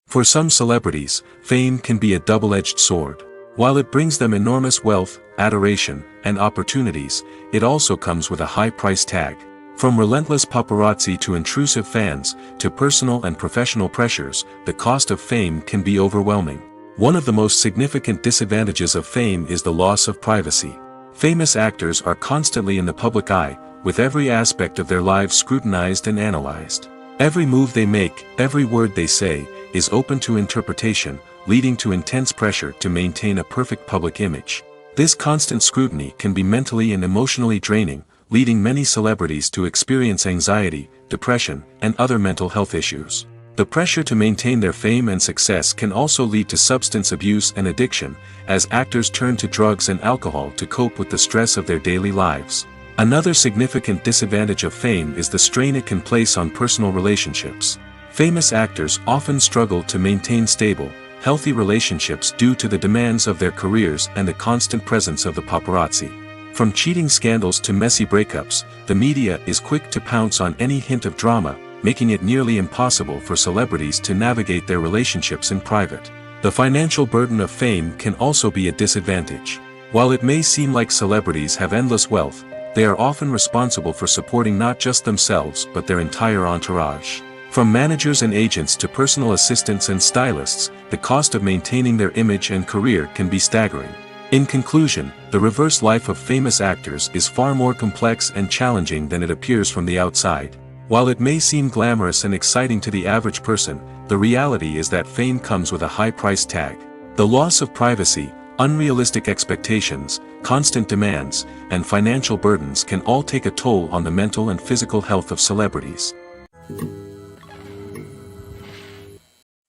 For some celebrities, fame can be a double-edged sword. While it brings them enormous wealth, adoration, and opportunities, it also comes with a high price tag. From relentless paparazzi to intrusive fans, to personal and professional pressures, the cost of fame can be overwhelming. One of the most significant disadvantages of fame is the loss of privacy. Famous actors are constantly in the public eye, with every aspect of their lives scrutinized and analyzed. Every move they make, every word they say, is open to interpretation, leading to intense pressure to maintain a perfect public image. This constant scrutiny can be mentally and emotionally draining, leading many celebrities to experience anxiety, depression, and other mental health issues. The pressure to maintain their fame and success can also lead to substance abuse and addiction, as actors turn to drugs and alcohol to cope with the stress of their daily lives. Another significant disadvantage of fame is the strain it can place on personal relationships. Famous actors often struggle to maintain stable, healthy relationships due to the demands of their careers and the constant presence of the paparazzi. From cheating scandals to messy breakups, the media is quick to pounce on any hint of drama, making it nearly impossible for celebrities to navigate their relationships in private. The financial burden of fame can also be a disadvantage. While it may seem like celebrities have endless wealth, they are often responsible for supporting not just themselves but their entire entourage. From managers and agents to personal assistants and stylists, the cost of maintaining their image and career can be staggering. In conclusion, the reverse life of famous actors is far more complex and challenging than it appears from the outside. While it may seem glamorous and exciting to the average person, the reality is that fame comes with a high price tag. The loss of privacy, unrealistic expectations, constant demands, and financial burdens can all take a toll on the mental and physical health of celebrities.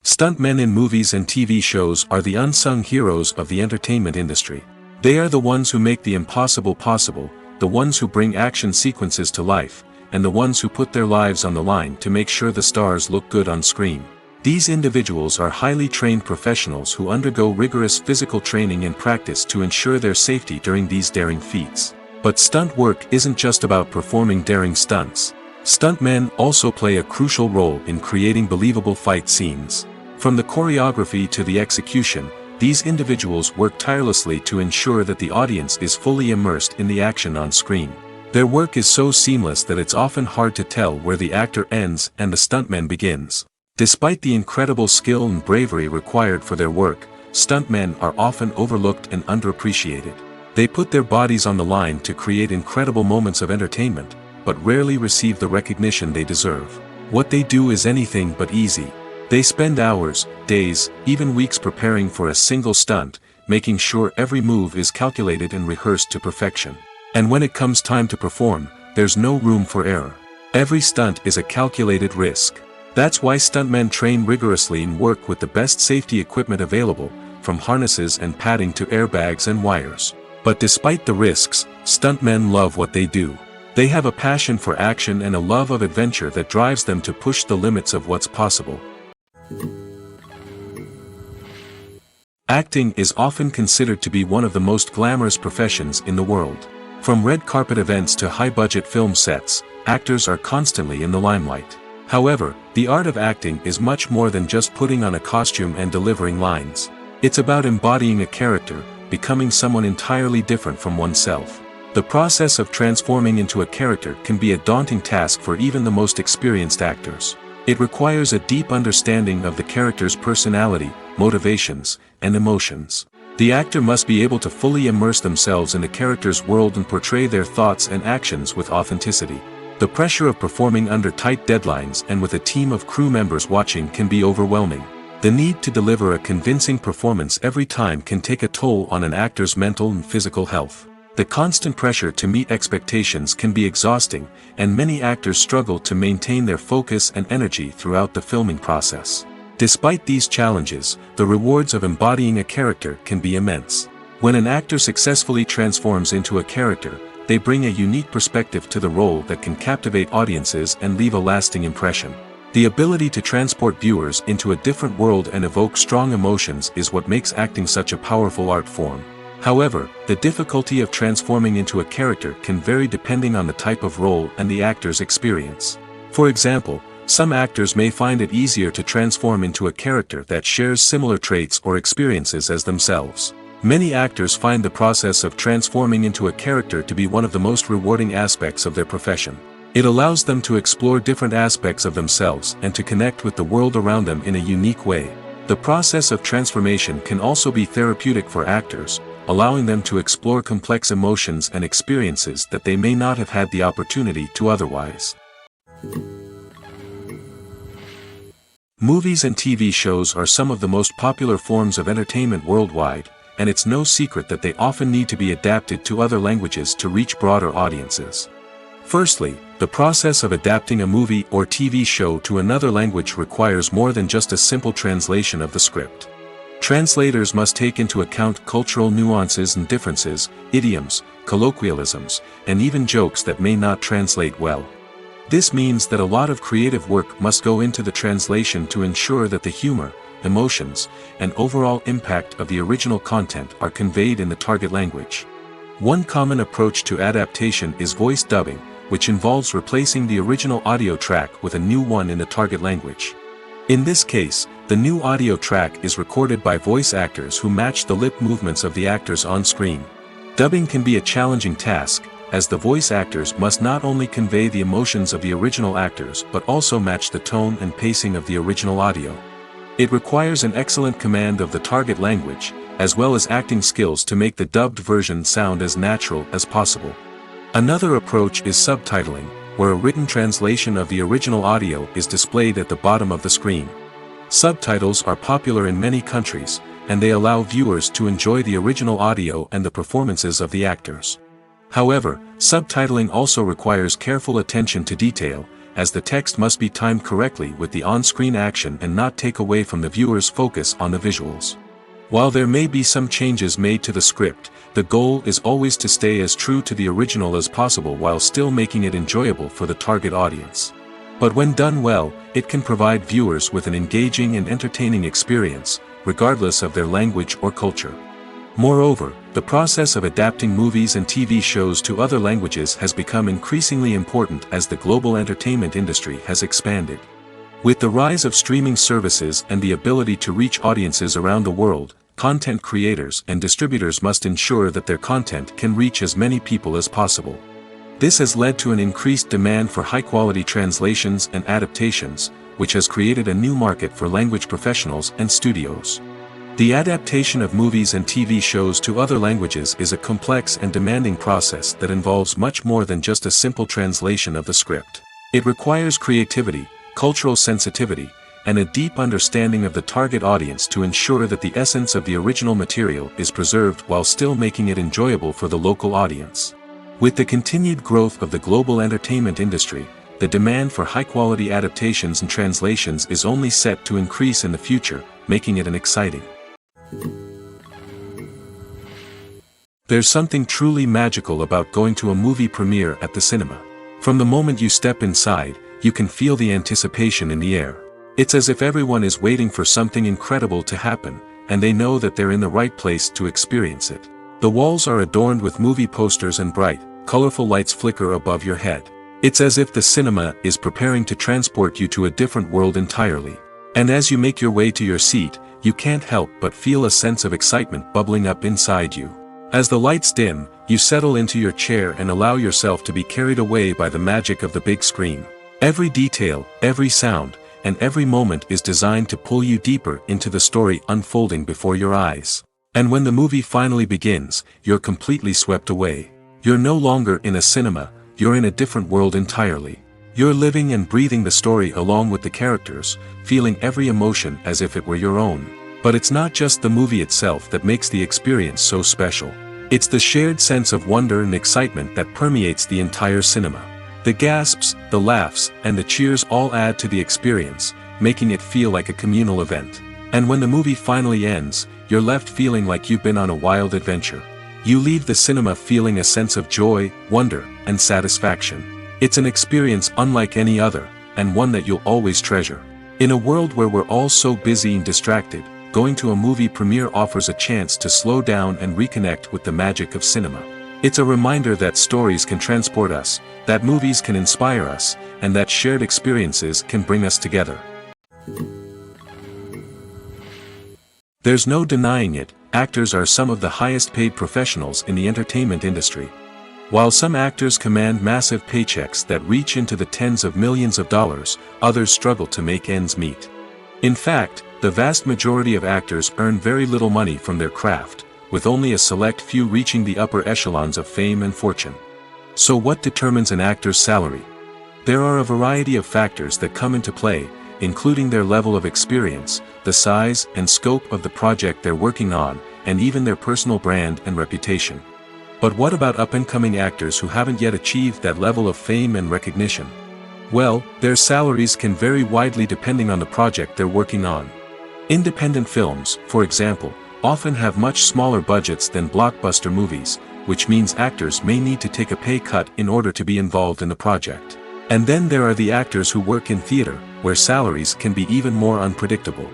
Stuntmen in movies and TV shows are the unsung heroes of the entertainment industry. They are the ones who make the impossible possible, the ones who bring action sequences to life, and the ones who put their lives on the line to make sure the stars look good on screen. These individuals are highly trained professionals who undergo rigorous physical training and practice to ensure their safety during these daring feats. But stunt work isn't just about performing daring stunts. Stuntmen also play a crucial role in creating believable fight scenes. From the choreography to the execution, these individuals work tirelessly to ensure that the audience is fully immersed in the action on screen. Their work is so seamless that it's often hard to tell where the actor ends and the stuntman begins. Despite the incredible skill and bravery required for their work, stuntmen are often overlooked and underappreciated. They put their bodies on the line to create incredible moments of entertainment, but rarely receive the recognition they deserve. What they do is anything but easy. They spend hours, days, even weeks preparing for a single stunt, making sure every move is calculated and rehearsed to perfection. And when it comes time to perform, there's no room for error. Every stunt is a calculated risk. That's why stuntmen train rigorously and work with the best safety equipment available, from harnesses and padding to airbags and wires. But despite the risks, stuntmen love what they do. They have a passion for action and a love of adventure that drives them to push the limits of what's possible. Acting is often considered to be one of the most glamorous professions in the world. From red carpet events to high-budget film sets, actors are constantly in the limelight. However, the art of acting is much more than just putting on a costume and delivering lines. It's about embodying a character, becoming someone entirely different from oneself. The process of transforming into a character can be a daunting task for even the most experienced actors. It requires a deep understanding of the character's personality, motivations, and emotions. The actor must be able to fully immerse themselves in the character's world and portray their thoughts and actions with authenticity. The pressure of performing under tight deadlines and with a team of crew members watching can be overwhelming. The need to deliver a convincing performance every time can take a toll on an actor's mental and physical health. The constant pressure to meet expectations can be exhausting, and many actors struggle to maintain their focus and energy throughout the filming process. Despite these challenges, the rewards of embodying a character can be immense. When an actor successfully transforms into a character, they bring a unique perspective to the role that can captivate audiences and leave a lasting impression. The ability to transport viewers into a different world and evoke strong emotions is what makes acting such a powerful art form. However, the difficulty of transforming into a character can vary depending on the type of role and the actor's experience. For example, some actors may find it easier to transform into a character that shares similar traits or experiences as themselves. Many actors find the process of transforming into a character to be one of the most rewarding aspects of their profession. It allows them to explore different aspects of themselves and to connect with the world around them in a unique way. The process of transformation can also be therapeutic for actors, allowing them to explore complex emotions and experiences that they may not have had the opportunity to otherwise. Movies and TV shows are some of the most popular forms of entertainment worldwide, and it's no secret that they often need to be adapted to other languages to reach broader audiences. Firstly, the process of adapting a movie or TV show to another language requires more than just a simple translation of the script. Translators must take into account cultural nuances and differences, idioms, colloquialisms, and even jokes that may not translate well. This means that a lot of creative work must go into the translation to ensure that the humor, emotions, and overall impact of the original content are conveyed in the target language. One common approach to adaptation is voice dubbing, which involves replacing the original audio track with a new one in the target language. In this case, the new audio track is recorded by voice actors who match the lip movements of the actors on screen. Dubbing can be a challenging task, as the voice actors must not only convey the emotions of the original actors but also match the tone and pacing of the original audio. It requires an excellent command of the target language, as well as acting skills to make the dubbed version sound as natural as possible. Another approach is subtitling, where a written translation of the original audio is displayed at the bottom of the screen. Subtitles are popular in many countries, and they allow viewers to enjoy the original audio and the performances of the actors. However, subtitling also requires careful attention to detail, as the text must be timed correctly with the on-screen action and not take away from the viewer's focus on the visuals. While there may be some changes made to the script, the goal is always to stay as true to the original as possible while still making it enjoyable for the target audience. But when done well, it can provide viewers with an engaging and entertaining experience, regardless of their language or culture. Moreover, the process of adapting movies and TV shows to other languages has become increasingly important as the global entertainment industry has expanded. With the rise of streaming services and the ability to reach audiences around the world, content creators and distributors must ensure that their content can reach as many people as possible. This has led to an increased demand for high-quality translations and adaptations, which has created a new market for language professionals and studios. The adaptation of movies and TV shows to other languages is a complex and demanding process that involves much more than just a simple translation of the script. It requires creativity, cultural sensitivity, and a deep understanding of the target audience to ensure that the essence of the original material is preserved while still making it enjoyable for the local audience. With the continued growth of the global entertainment industry, the demand for high-quality adaptations and translations is only set to increase in the future, making it exciting. There's something truly magical about going to a movie premiere at the cinema. From the moment you step inside, you can feel the anticipation in the air. It's as if everyone is waiting for something incredible to happen, and they know that they're in the right place to experience it. The walls are adorned with movie posters and bright, colorful lights flicker above your head. It's as if the cinema is preparing to transport you to a different world entirely. And as you make your way to your seat, you can't help but feel a sense of excitement bubbling up inside you. As the lights dim, you settle into your chair and allow yourself to be carried away by the magic of the big screen. Every detail, every sound, and every moment is designed to pull you deeper into the story unfolding before your eyes. And when the movie finally begins, you're completely swept away. You're no longer in a cinema, you're in a different world entirely. You're living and breathing the story along with the characters, feeling every emotion as if it were your own. But it's not just the movie itself that makes the experience so special. It's the shared sense of wonder and excitement that permeates the entire cinema. The gasps, the laughs, and the cheers all add to the experience, making it feel like a communal event. And when the movie finally ends, you're left feeling like you've been on a wild adventure. You leave the cinema feeling a sense of joy, wonder, and satisfaction. It's an experience unlike any other, and one that you'll always treasure. In a world where we're all so busy and distracted, going to a movie premiere offers a chance to slow down and reconnect with the magic of cinema. It's a reminder that stories can transport us, that movies can inspire us, and that shared experiences can bring us together. There's no denying it, actors are some of the highest paid professionals in the entertainment industry. While some actors command massive paychecks that reach into the tens of millions of dollars, others struggle to make ends meet. In fact, the vast majority of actors earn very little money from their craft, with only a select few reaching the upper echelons of fame and fortune. So what determines an actor's salary? There are a variety of factors that come into play, including their level of experience, the size and scope of the project they're working on, and even their personal brand and reputation. But what about up-and-coming actors who haven't yet achieved that level of fame and recognition? Well, their salaries can vary widely depending on the project they're working on. Independent films, for example, often have much smaller budgets than blockbuster movies, which means actors may need to take a pay cut in order to be involved in the project. And then there are the actors who work in theater, where salaries can be even more unpredictable.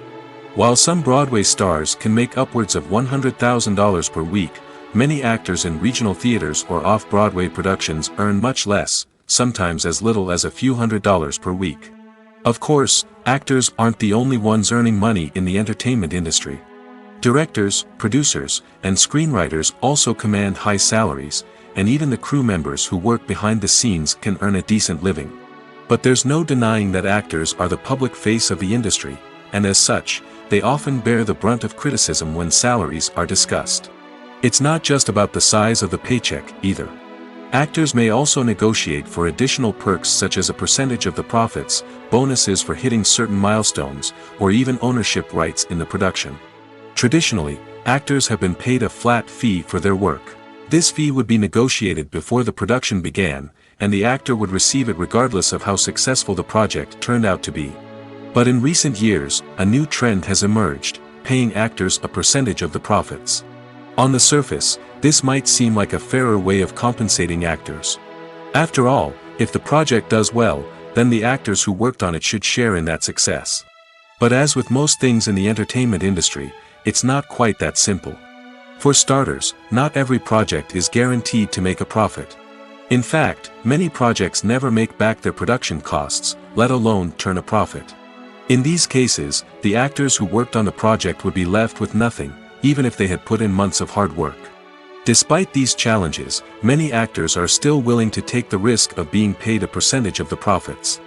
While some Broadway stars can make upwards of $100,000 per week, many actors in regional theaters or off-Broadway productions earn much less, sometimes as little as a few $100s per week. Of course, actors aren't the only ones earning money in the entertainment industry. Directors, producers, and screenwriters also command high salaries, and even the crew members who work behind the scenes can earn a decent living. But there's no denying that actors are the public face of the industry, and as such, they often bear the brunt of criticism when salaries are discussed. It's not just about the size of the paycheck, either. Actors may also negotiate for additional perks such as a percentage of the profits, bonuses for hitting certain milestones, or even ownership rights in the production. Traditionally, actors have been paid a flat fee for their work. This fee would be negotiated before the production began, and the actor would receive it regardless of how successful the project turned out to be. But in recent years, a new trend has emerged, paying actors a percentage of the profits. On the surface, this might seem like a fairer way of compensating actors. After all, if the project does well, then the actors who worked on it should share in that success. But as with most things in the entertainment industry, it's not quite that simple. For starters, not every project is guaranteed to make a profit. In fact, many projects never make back their production costs, let alone turn a profit. In these cases, the actors who worked on the project would be left with nothing, even if they had put in months of hard work. Despite these challenges, many actors are still willing to take the risk of being paid a percentage of the profits.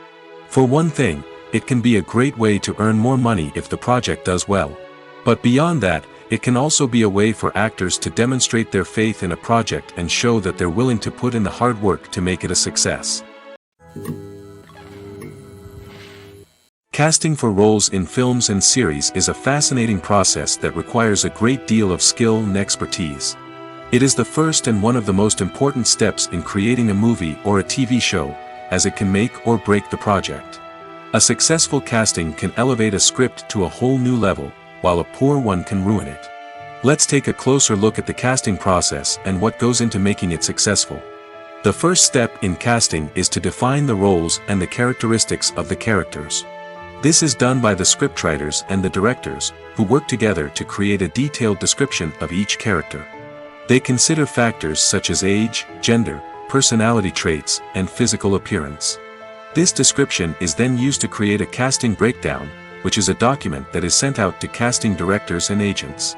For one thing, it can be a great way to earn more money if the project does well. But beyond that, it can also be a way for actors to demonstrate their faith in a project and show that they're willing to put in the hard work to make it a success. Casting for roles in films and series is a fascinating process that requires a great deal of skill and expertise. It is the first and one of the most important steps in creating a movie or a TV show, as it can make or break the project. A successful casting can elevate a script to a whole new level, while a poor one can ruin it. Let's take a closer look at the casting process and what goes into making it successful. The first step in casting is to define the roles and the characteristics of the characters. This is done by the scriptwriters and the directors, who work together to create a detailed description of each character. They consider factors such as age, gender, personality traits, and physical appearance. This description is then used to create a casting breakdown, which is a document that is sent out to casting directors and agents.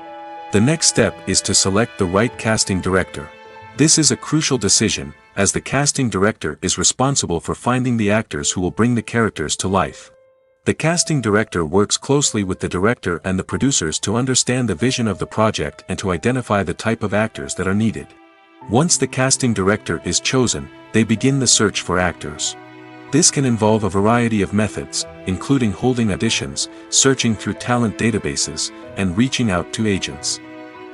The next step is to select the right casting director. This is a crucial decision, as the casting director is responsible for finding the actors who will bring the characters to life. The casting director works closely with the director and the producers to understand the vision of the project and to identify the type of actors that are needed. Once the casting director is chosen, they begin the search for actors. This can involve a variety of methods, including holding auditions, searching through talent databases, and reaching out to agents.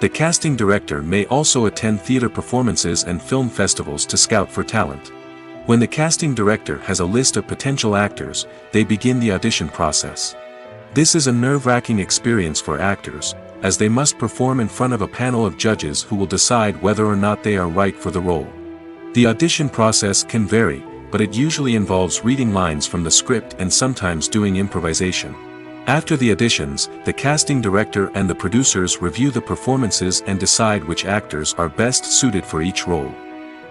The casting director may also attend theater performances and film festivals to scout for talent. When the casting director has a list of potential actors, they begin the audition process. This is a nerve-wracking experience for actors, as they must perform in front of a panel of judges who will decide whether or not they are right for the role. The audition process can vary, but it usually involves reading lines from the script and sometimes doing improvisation. After the auditions, the casting director and the producers review the performances and decide which actors are best suited for each role.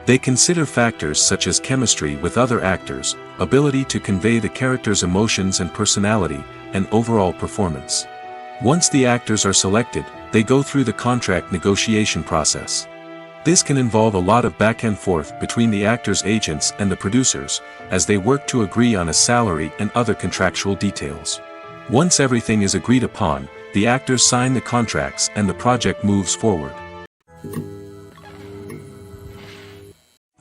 They consider factors such as chemistry with other actors, ability to convey the character's emotions and personality, and overall performance. Once the actors are selected, they go through the contract negotiation process. This can involve a lot of back and forth between the actors' agents and the producers, as they work to agree on a salary and other contractual details. Once everything is agreed upon, the actors sign the contracts and the project moves forward.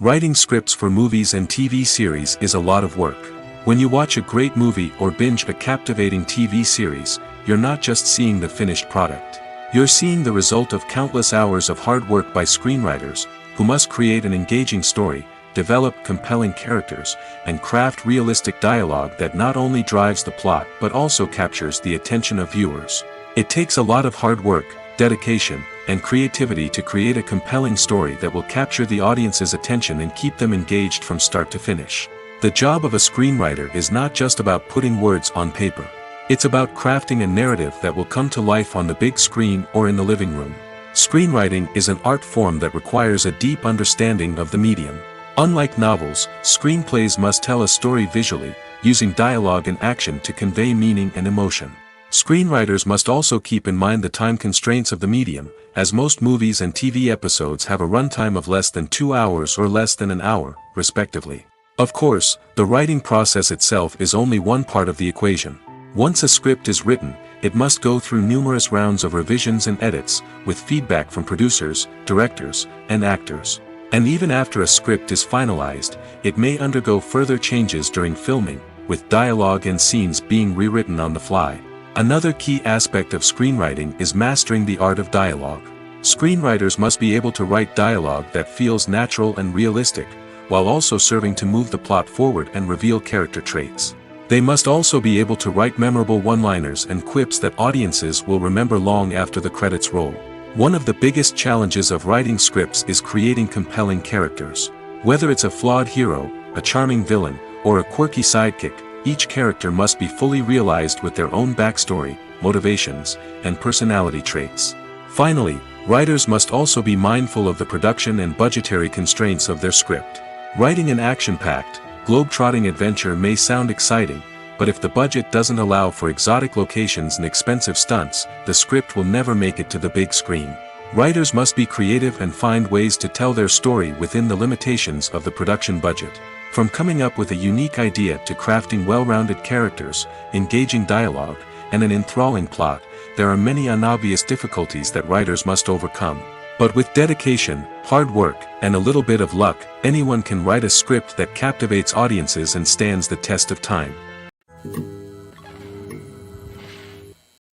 Writing scripts for movies and TV series is a lot of work. When you watch a great movie or binge a captivating TV series, you're not just seeing the finished product. You're seeing the result of countless hours of hard work by screenwriters, who must create an engaging story, develop compelling characters, and craft realistic dialogue that not only drives the plot but also captures the attention of viewers. It takes a lot of hard work, dedication, and creativity to create a compelling story that will capture the audience's attention and keep them engaged from start to finish. The job of a screenwriter is not just about putting words on paper. It's about crafting a narrative that will come to life on the big screen or in the living room. Screenwriting is an art form that requires a deep understanding of the medium. Unlike novels, screenplays must tell a story visually, using dialogue and action to convey meaning and emotion. Screenwriters must also keep in mind the time constraints of the medium, as most movies and TV episodes have a runtime of less than 2 hours or less than an hour, respectively. Of course, the writing process itself is only one part of the equation. Once a script is written, it must go through numerous rounds of revisions and edits, with feedback from producers, directors, and actors. And even after a script is finalized, it may undergo further changes during filming, with dialogue and scenes being rewritten on the fly. Another key aspect of screenwriting is mastering the art of dialogue. Screenwriters must be able to write dialogue that feels natural and realistic, while also serving to move the plot forward and reveal character traits. They must also be able to write memorable one-liners and quips that audiences will remember long after the credits roll. One of the biggest challenges of writing scripts is creating compelling characters. Whether it's a flawed hero, a charming villain, or a quirky sidekick, each character must be fully realized with their own backstory, motivations, and personality traits. Finally, writers must also be mindful of the production and budgetary constraints of their script. Writing an action-packed, globe-trotting adventure may sound exciting, but if the budget doesn't allow for exotic locations and expensive stunts, the script will never make it to the big screen. Writers must be creative and find ways to tell their story within the limitations of the production budget. From coming up with a unique idea to crafting well-rounded characters, engaging dialogue, and an enthralling plot, there are many unobvious difficulties that writers must overcome. But with dedication, hard work, and a little bit of luck, anyone can write a script that captivates audiences and stands the test of time.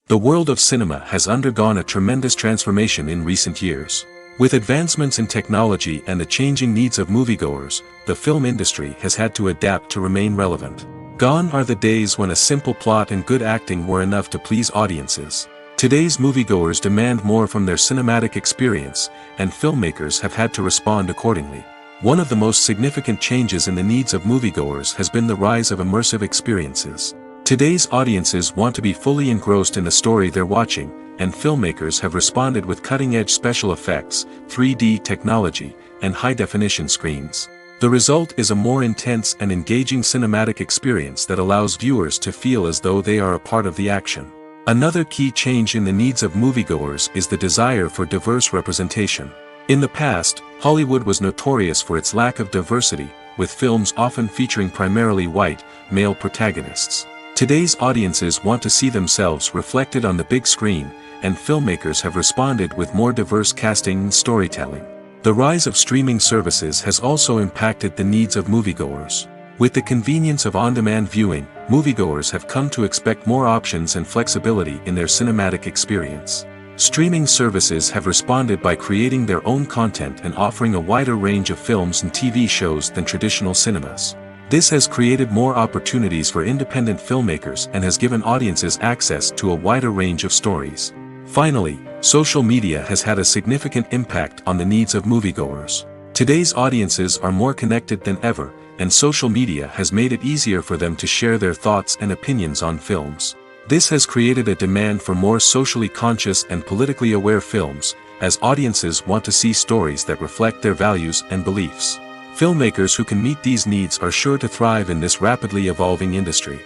The world of cinema has undergone a tremendous transformation in recent years. With advancements in technology and the changing needs of moviegoers, the film industry has had to adapt to remain relevant. Gone are the days when a simple plot and good acting were enough to please audiences. Today's moviegoers demand more from their cinematic experience, and filmmakers have had to respond accordingly. One of the most significant changes in the needs of moviegoers has been the rise of immersive experiences. Today's audiences want to be fully engrossed in the story they're watching, and filmmakers have responded with cutting-edge special effects, 3D technology, and high-definition screens. The result is a more intense and engaging cinematic experience that allows viewers to feel as though they are a part of the action. Another key change in the needs of moviegoers is the desire for diverse representation. In the past, Hollywood was notorious for its lack of diversity, with films often featuring primarily white, male protagonists. Today's audiences want to see themselves reflected on the big screen, and filmmakers have responded with more diverse casting and storytelling. The rise of streaming services has also impacted the needs of moviegoers. With the convenience of on-demand viewing, moviegoers have come to expect more options and flexibility in their cinematic experience. Streaming services have responded by creating their own content and offering a wider range of films and TV shows than traditional cinemas. This has created more opportunities for independent filmmakers and has given audiences access to a wider range of stories. Finally, social media has had a significant impact on the needs of moviegoers. Today's audiences are more connected than ever, and social media has made it easier for them to share their thoughts and opinions on films. This has created a demand for more socially conscious and politically aware films, as audiences want to see stories that reflect their values and beliefs. Filmmakers who can meet these needs are sure to thrive in this rapidly evolving industry.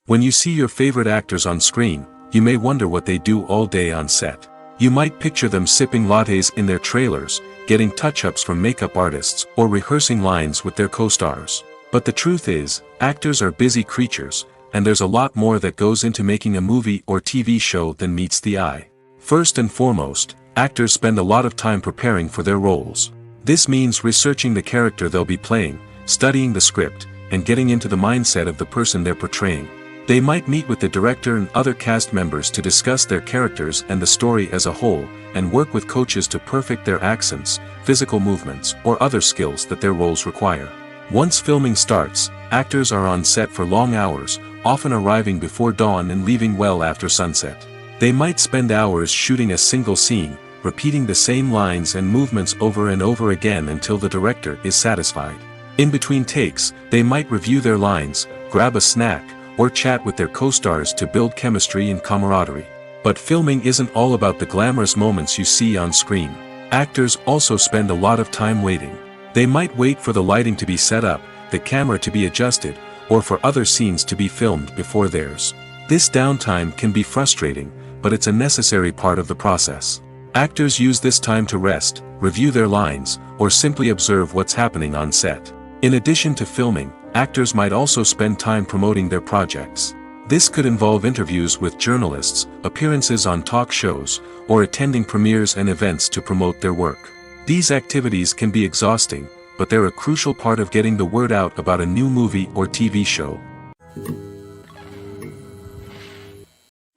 When you see your favorite actors on screen, you may wonder what they do all day on set. You might picture them sipping lattes in their trailers, getting touch-ups from makeup artists, or rehearsing lines with their co-stars. But the truth is, actors are busy creatures, and there's a lot more that goes into making a movie or TV show than meets the eye. First and foremost, actors spend a lot of time preparing for their roles. This means researching the character they'll be playing, studying the script, and getting into the mindset of the person they're portraying. They might meet with the director and other cast members to discuss their characters and the story as a whole, and work with coaches to perfect their accents, physical movements, or other skills that their roles require. Once filming starts, actors are on set for long hours, often arriving before dawn and leaving well after sunset. They might spend hours shooting a single scene, repeating the same lines and movements over and over again until the director is satisfied. In between takes, they might review their lines, grab a snack, or chat with their co-stars to build chemistry and camaraderie. But filming isn't all about the glamorous moments you see on screen. Actors also spend a lot of time waiting. They might wait for the lighting to be set up, the camera to be adjusted, or for other scenes to be filmed before theirs. This downtime can be frustrating, but it's a necessary part of the process. Actors use this time to rest, review their lines, or simply observe what's happening on set. In addition to filming, actors might also spend time promoting their projects. This could involve interviews with journalists, appearances on talk shows, or attending premieres and events to promote their work. These activities can be exhausting, but they're a crucial part of getting the word out about a new movie or TV show.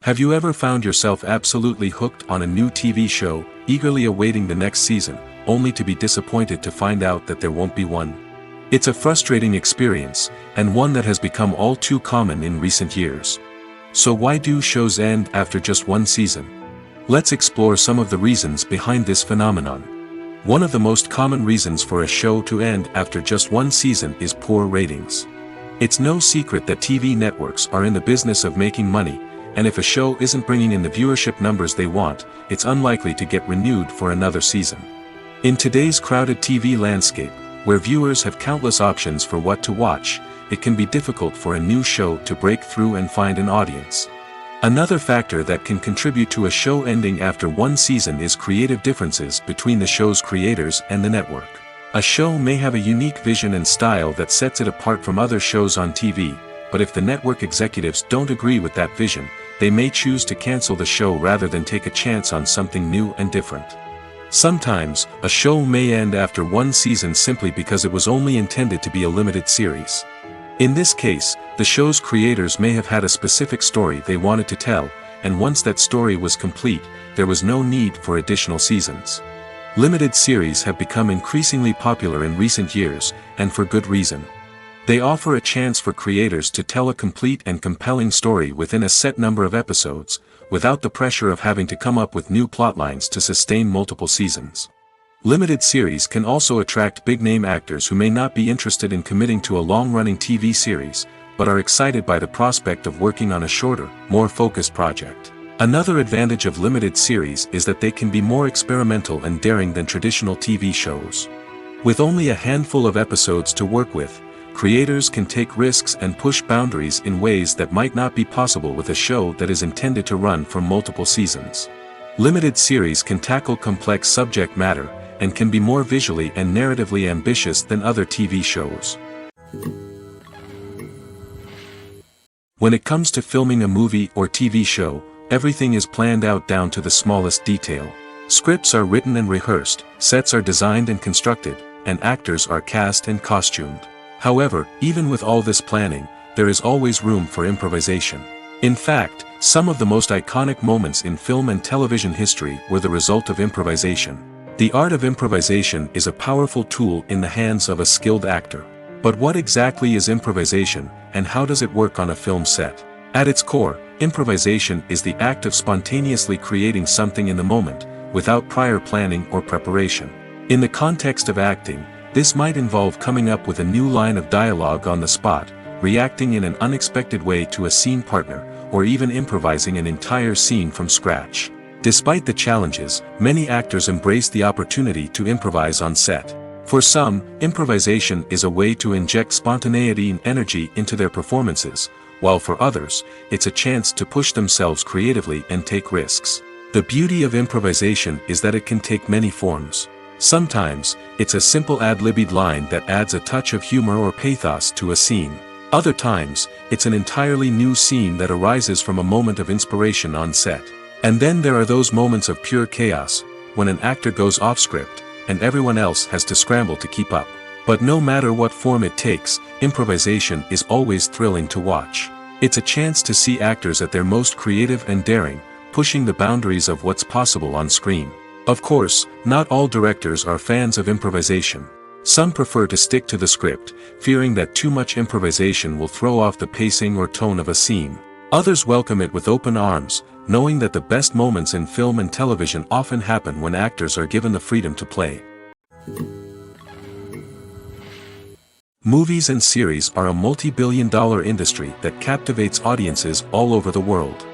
Have you ever found yourself absolutely hooked on a new TV show, eagerly awaiting the next season, only to be disappointed to find out that there won't be one? It's a frustrating experience, and one that has become all too common in recent years. So why do shows end after just one season? Let's explore some of the reasons behind this phenomenon. One of the most common reasons for a show to end after just one season is poor ratings. It's no secret that TV networks are in the business of making money, and if a show isn't bringing in the viewership numbers they want, it's unlikely to get renewed for another season. In today's crowded TV landscape, where viewers have countless options for what to watch, it can be difficult for a new show to break through and find an audience. Another factor that can contribute to a show ending after one season is creative differences between the show's creators and the network. A show may have a unique vision and style that sets it apart from other shows on TV, but if the network executives don't agree with that vision, they may choose to cancel the show rather than take a chance on something new and different. Sometimes, a show may end after one season simply because it was only intended to be a limited series. In this case, the show's creators may have had a specific story they wanted to tell, and once that story was complete, there was no need for additional seasons. Limited series have become increasingly popular in recent years, and for good reason. They offer a chance for creators to tell a complete and compelling story within a set number of episodes, without the pressure of having to come up with new plotlines to sustain multiple seasons. Limited series can also attract big-name actors who may not be interested in committing to a long-running TV series, but are excited by the prospect of working on a shorter, more focused project. Another advantage of limited series is that they can be more experimental and daring than traditional TV shows. With only a handful of episodes to work with, creators can take risks and push boundaries in ways that might not be possible with a show that is intended to run for multiple seasons. Limited series can tackle complex subject matter, and can be more visually and narratively ambitious than other TV shows. When it comes to filming a movie or TV show, everything is planned out down to the smallest detail. Scripts are written and rehearsed, sets are designed and constructed, and actors are cast and costumed. However, even with all this planning, there is always room for improvisation. In fact, some of the most iconic moments in film and television history were the result of improvisation. The art of improvisation is a powerful tool in the hands of a skilled actor. But what exactly is improvisation, and how does it work on a film set? At its core, improvisation is the act of spontaneously creating something in the moment, without prior planning or preparation. In the context of acting, this might involve coming up with a new line of dialogue on the spot, reacting in an unexpected way to a scene partner, or even improvising an entire scene from scratch. Despite the challenges, many actors embrace the opportunity to improvise on set. For some, improvisation is a way to inject spontaneity and energy into their performances, while for others, it's a chance to push themselves creatively and take risks. The beauty of improvisation is that it can take many forms. Sometimes, it's a simple ad-libbed line that adds a touch of humor or pathos to a scene. Other times, it's an entirely new scene that arises from a moment of inspiration on set. And then there are those moments of pure chaos, when an actor goes off script, and everyone else has to scramble to keep up. But no matter what form it takes, improvisation is always thrilling to watch. It's a chance to see actors at their most creative and daring, pushing the boundaries of what's possible on screen. Of course, not all directors are fans of improvisation. Some prefer to stick to the script, fearing that too much improvisation will throw off the pacing or tone of a scene. Others welcome it with open arms, knowing that the best moments in film and television often happen when actors are given the freedom to play. Movies and series are a multi-billion-dollar industry that captivates audiences all over the world.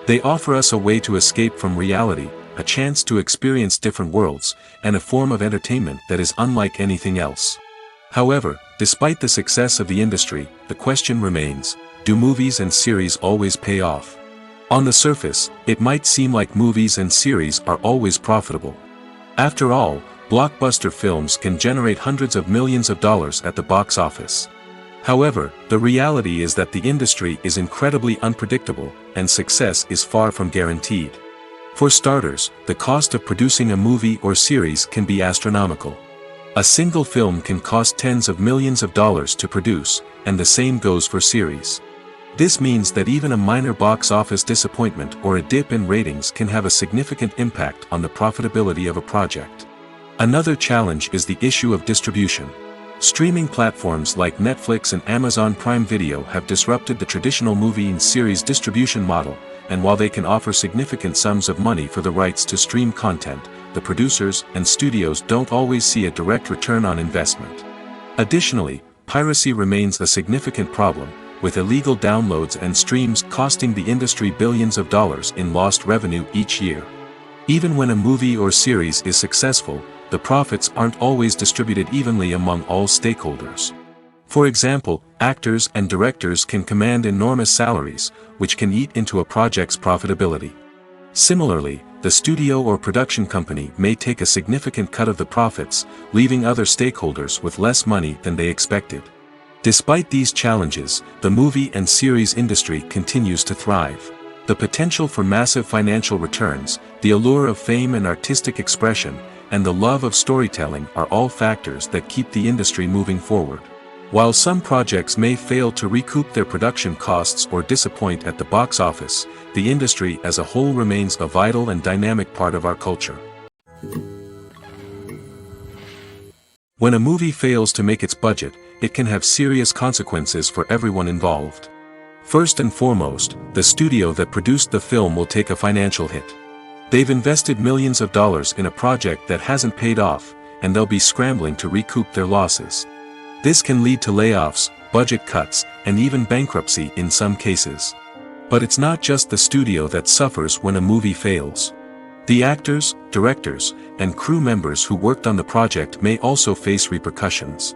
They offer us a way to escape from reality, a chance to experience different worlds, and a form of entertainment that is unlike anything else. However, despite the success of the industry, the question remains, do movies and series always pay off? On the surface, it might seem like movies and series are always profitable. After all, blockbuster films can generate hundreds of millions of dollars at the box office. However, the reality is that the industry is incredibly unpredictable, and success is far from guaranteed. For starters, the cost of producing a movie or series can be astronomical. A single film can cost tens of millions of dollars to produce, and the same goes for series. This means that even a minor box office disappointment or a dip in ratings can have a significant impact on the profitability of a project. Another challenge is the issue of distribution. Streaming platforms like Netflix and Amazon Prime Video have disrupted the traditional movie and series distribution model, and while they can offer significant sums of money for the rights to stream content, the producers and studios don't always see a direct return on investment. Additionally, piracy remains a significant problem, with illegal downloads and streams costing the industry billions of dollars in lost revenue each year. Even when a movie or series is successful, the profits aren't always distributed evenly among all stakeholders. For example, actors and directors can command enormous salaries, which can eat into a project's profitability. Similarly, the studio or production company may take a significant cut of the profits, leaving other stakeholders with less money than they expected. Despite these challenges, the movie and series industry continues to thrive. The potential for massive financial returns, the allure of fame and artistic expression, and the love of storytelling are all factors that keep the industry moving forward. While some projects may fail to recoup their production costs or disappoint at the box office, the industry as a whole remains a vital and dynamic part of our culture. When a movie fails to make its budget, it can have serious consequences for everyone involved. First and foremost, the studio that produced the film will take a financial hit. They've invested millions of dollars in a project that hasn't paid off, and they'll be scrambling to recoup their losses. This can lead to layoffs, budget cuts, and even bankruptcy in some cases. But it's not just the studio that suffers when a movie fails. The actors, directors, and crew members who worked on the project may also face repercussions.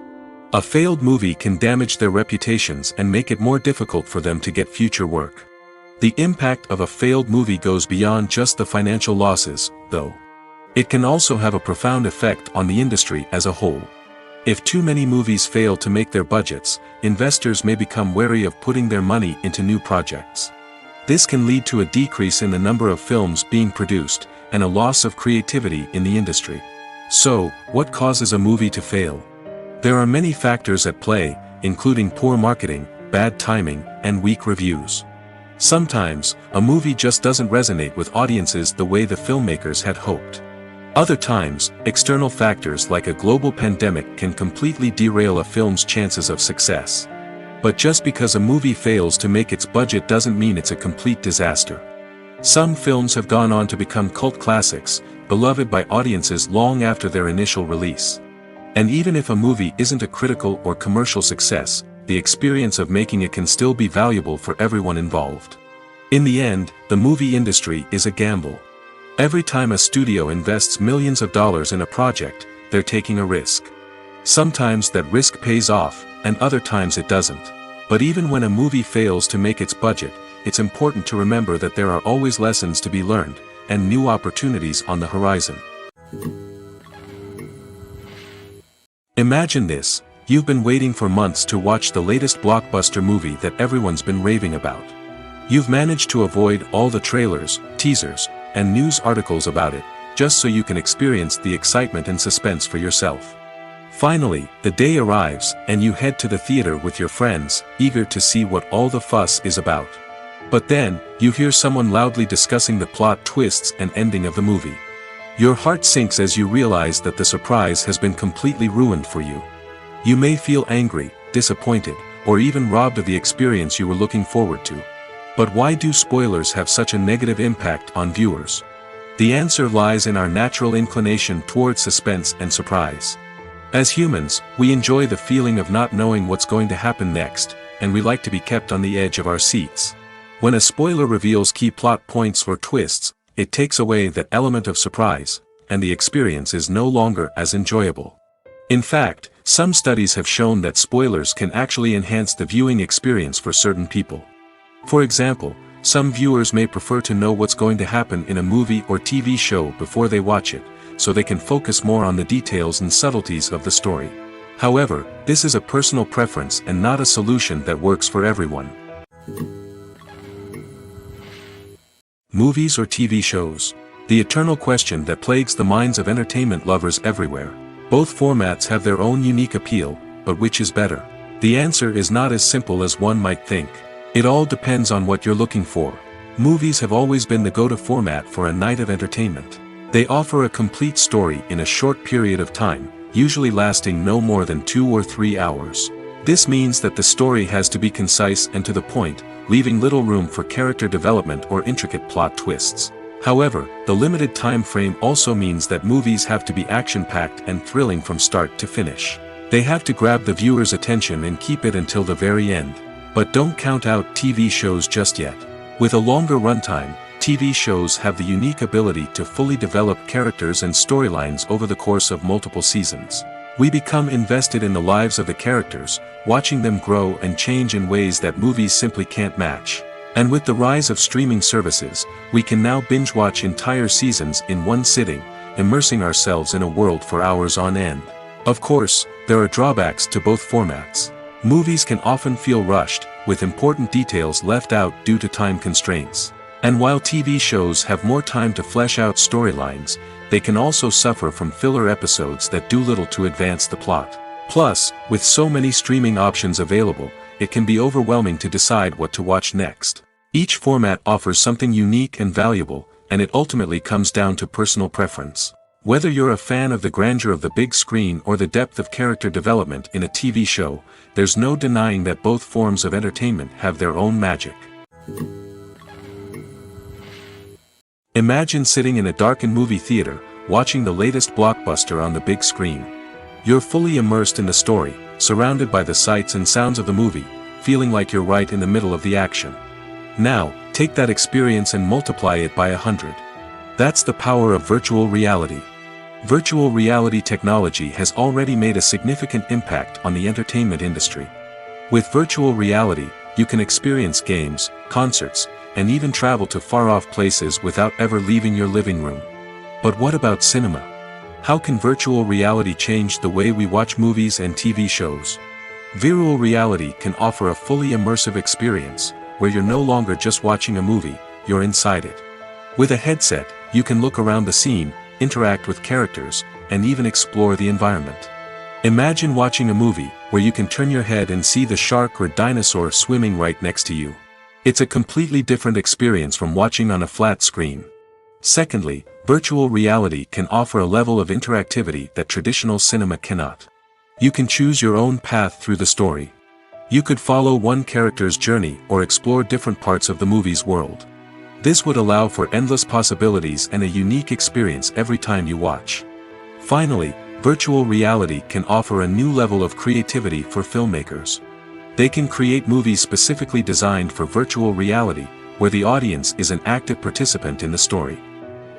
A failed movie can damage their reputations and make it more difficult for them to get future work. The impact of a failed movie goes beyond just the financial losses, though. It can also have a profound effect on the industry as a whole. If too many movies fail to make their budgets, investors may become wary of putting their money into new projects. This can lead to a decrease in the number of films being produced, and a loss of creativity in the industry. So, what causes a movie to fail? There are many factors at play, including poor marketing, bad timing, and weak reviews. Sometimes, a movie just doesn't resonate with audiences the way the filmmakers had hoped. Other times, external factors like a global pandemic can completely derail a film's chances of success. But just because a movie fails to make its budget doesn't mean it's a complete disaster. Some films have gone on to become cult classics, beloved by audiences long after their initial release. And even if a movie isn't a critical or commercial success, the experience of making it can still be valuable for everyone involved. In the end, the movie industry is a gamble. Every time a studio invests millions of dollars in a project, they're taking a risk. Sometimes that risk pays off, and other times it doesn't. But even when a movie fails to make its budget, it's important to remember that there are always lessons to be learned, and new opportunities on the horizon. Imagine this. You've been waiting for months to watch the latest blockbuster movie that everyone's been raving about. You've managed to avoid all the trailers, teasers, and news articles about it, just so you can experience the excitement and suspense for yourself. Finally, the day arrives, and you head to the theater with your friends, eager to see what all the fuss is about. But then, you hear someone loudly discussing the plot twists and ending of the movie. Your heart sinks as you realize that the surprise has been completely ruined for you. You may feel angry, disappointed, or even robbed of the experience you were looking forward to. But why do spoilers have such a negative impact on viewers? The answer lies in our natural inclination towards suspense and surprise. As humans, we enjoy the feeling of not knowing what's going to happen next, and we like to be kept on the edge of our seats. When a spoiler reveals key plot points or twists, it takes away that element of surprise, and the experience is no longer as enjoyable. In fact, some studies have shown that spoilers can actually enhance the viewing experience for certain people. For example, some viewers may prefer to know what's going to happen in a movie or TV show before they watch it, so they can focus more on the details and subtleties of the story. However, this is a personal preference and not a solution that works for everyone. Movies or TV shows? The eternal question that plagues the minds of entertainment lovers everywhere. Both formats have their own unique appeal, but which is better? The answer is not as simple as one might think. It all depends on what you're looking for. Movies have always been the go-to format for a night of entertainment. They offer a complete story in a short period of time, usually lasting no more than 2 or 3 hours. This means that the story has to be concise and to the point, leaving little room for character development or intricate plot twists. However, the limited time frame also means that movies have to be action-packed and thrilling from start to finish. They have to grab the viewer's attention and keep it until the very end. But don't count out TV shows just yet. With a longer runtime, TV shows have the unique ability to fully develop characters and storylines over the course of multiple seasons. We become invested in the lives of the characters, watching them grow and change in ways that movies simply can't match. And with the rise of streaming services, we can now binge-watch entire seasons in one sitting, immersing ourselves in a world for hours on end. Of course, there are drawbacks to both formats. Movies can often feel rushed, with important details left out due to time constraints. And while TV shows have more time to flesh out storylines, they can also suffer from filler episodes that do little to advance the plot. Plus, with so many streaming options available, it can be overwhelming to decide what to watch next. Each format offers something unique and valuable, and it ultimately comes down to personal preference. Whether you're a fan of the grandeur of the big screen or the depth of character development in a TV show, there's no denying that both forms of entertainment have their own magic. Imagine sitting in a darkened movie theater, watching the latest blockbuster on the big screen. You're fully immersed in the story, surrounded by the sights and sounds of the movie, feeling like you're right in the middle of the action. Now, take that experience and multiply it by 100. That's the power of virtual reality. Virtual reality technology has already made a significant impact on the entertainment industry. With virtual reality, you can experience games, concerts, and even travel to far-off places without ever leaving your living room. But what about cinema? How can virtual reality change the way we watch movies and TV shows? Virtual reality can offer a fully immersive experience, where you're no longer just watching a movie, you're inside it. With a headset, you can look around the scene, interact with characters, and even explore the environment. Imagine watching a movie where you can turn your head and see the shark or dinosaur swimming right next to you. It's a completely different experience from watching on a flat screen. Secondly, virtual reality can offer a level of interactivity that traditional cinema cannot. You can choose your own path through the story. You could follow one character's journey or explore different parts of the movie's world. This would allow for endless possibilities and a unique experience every time you watch. Finally, virtual reality can offer a new level of creativity for filmmakers. They can create movies specifically designed for virtual reality, where the audience is an active participant in the story.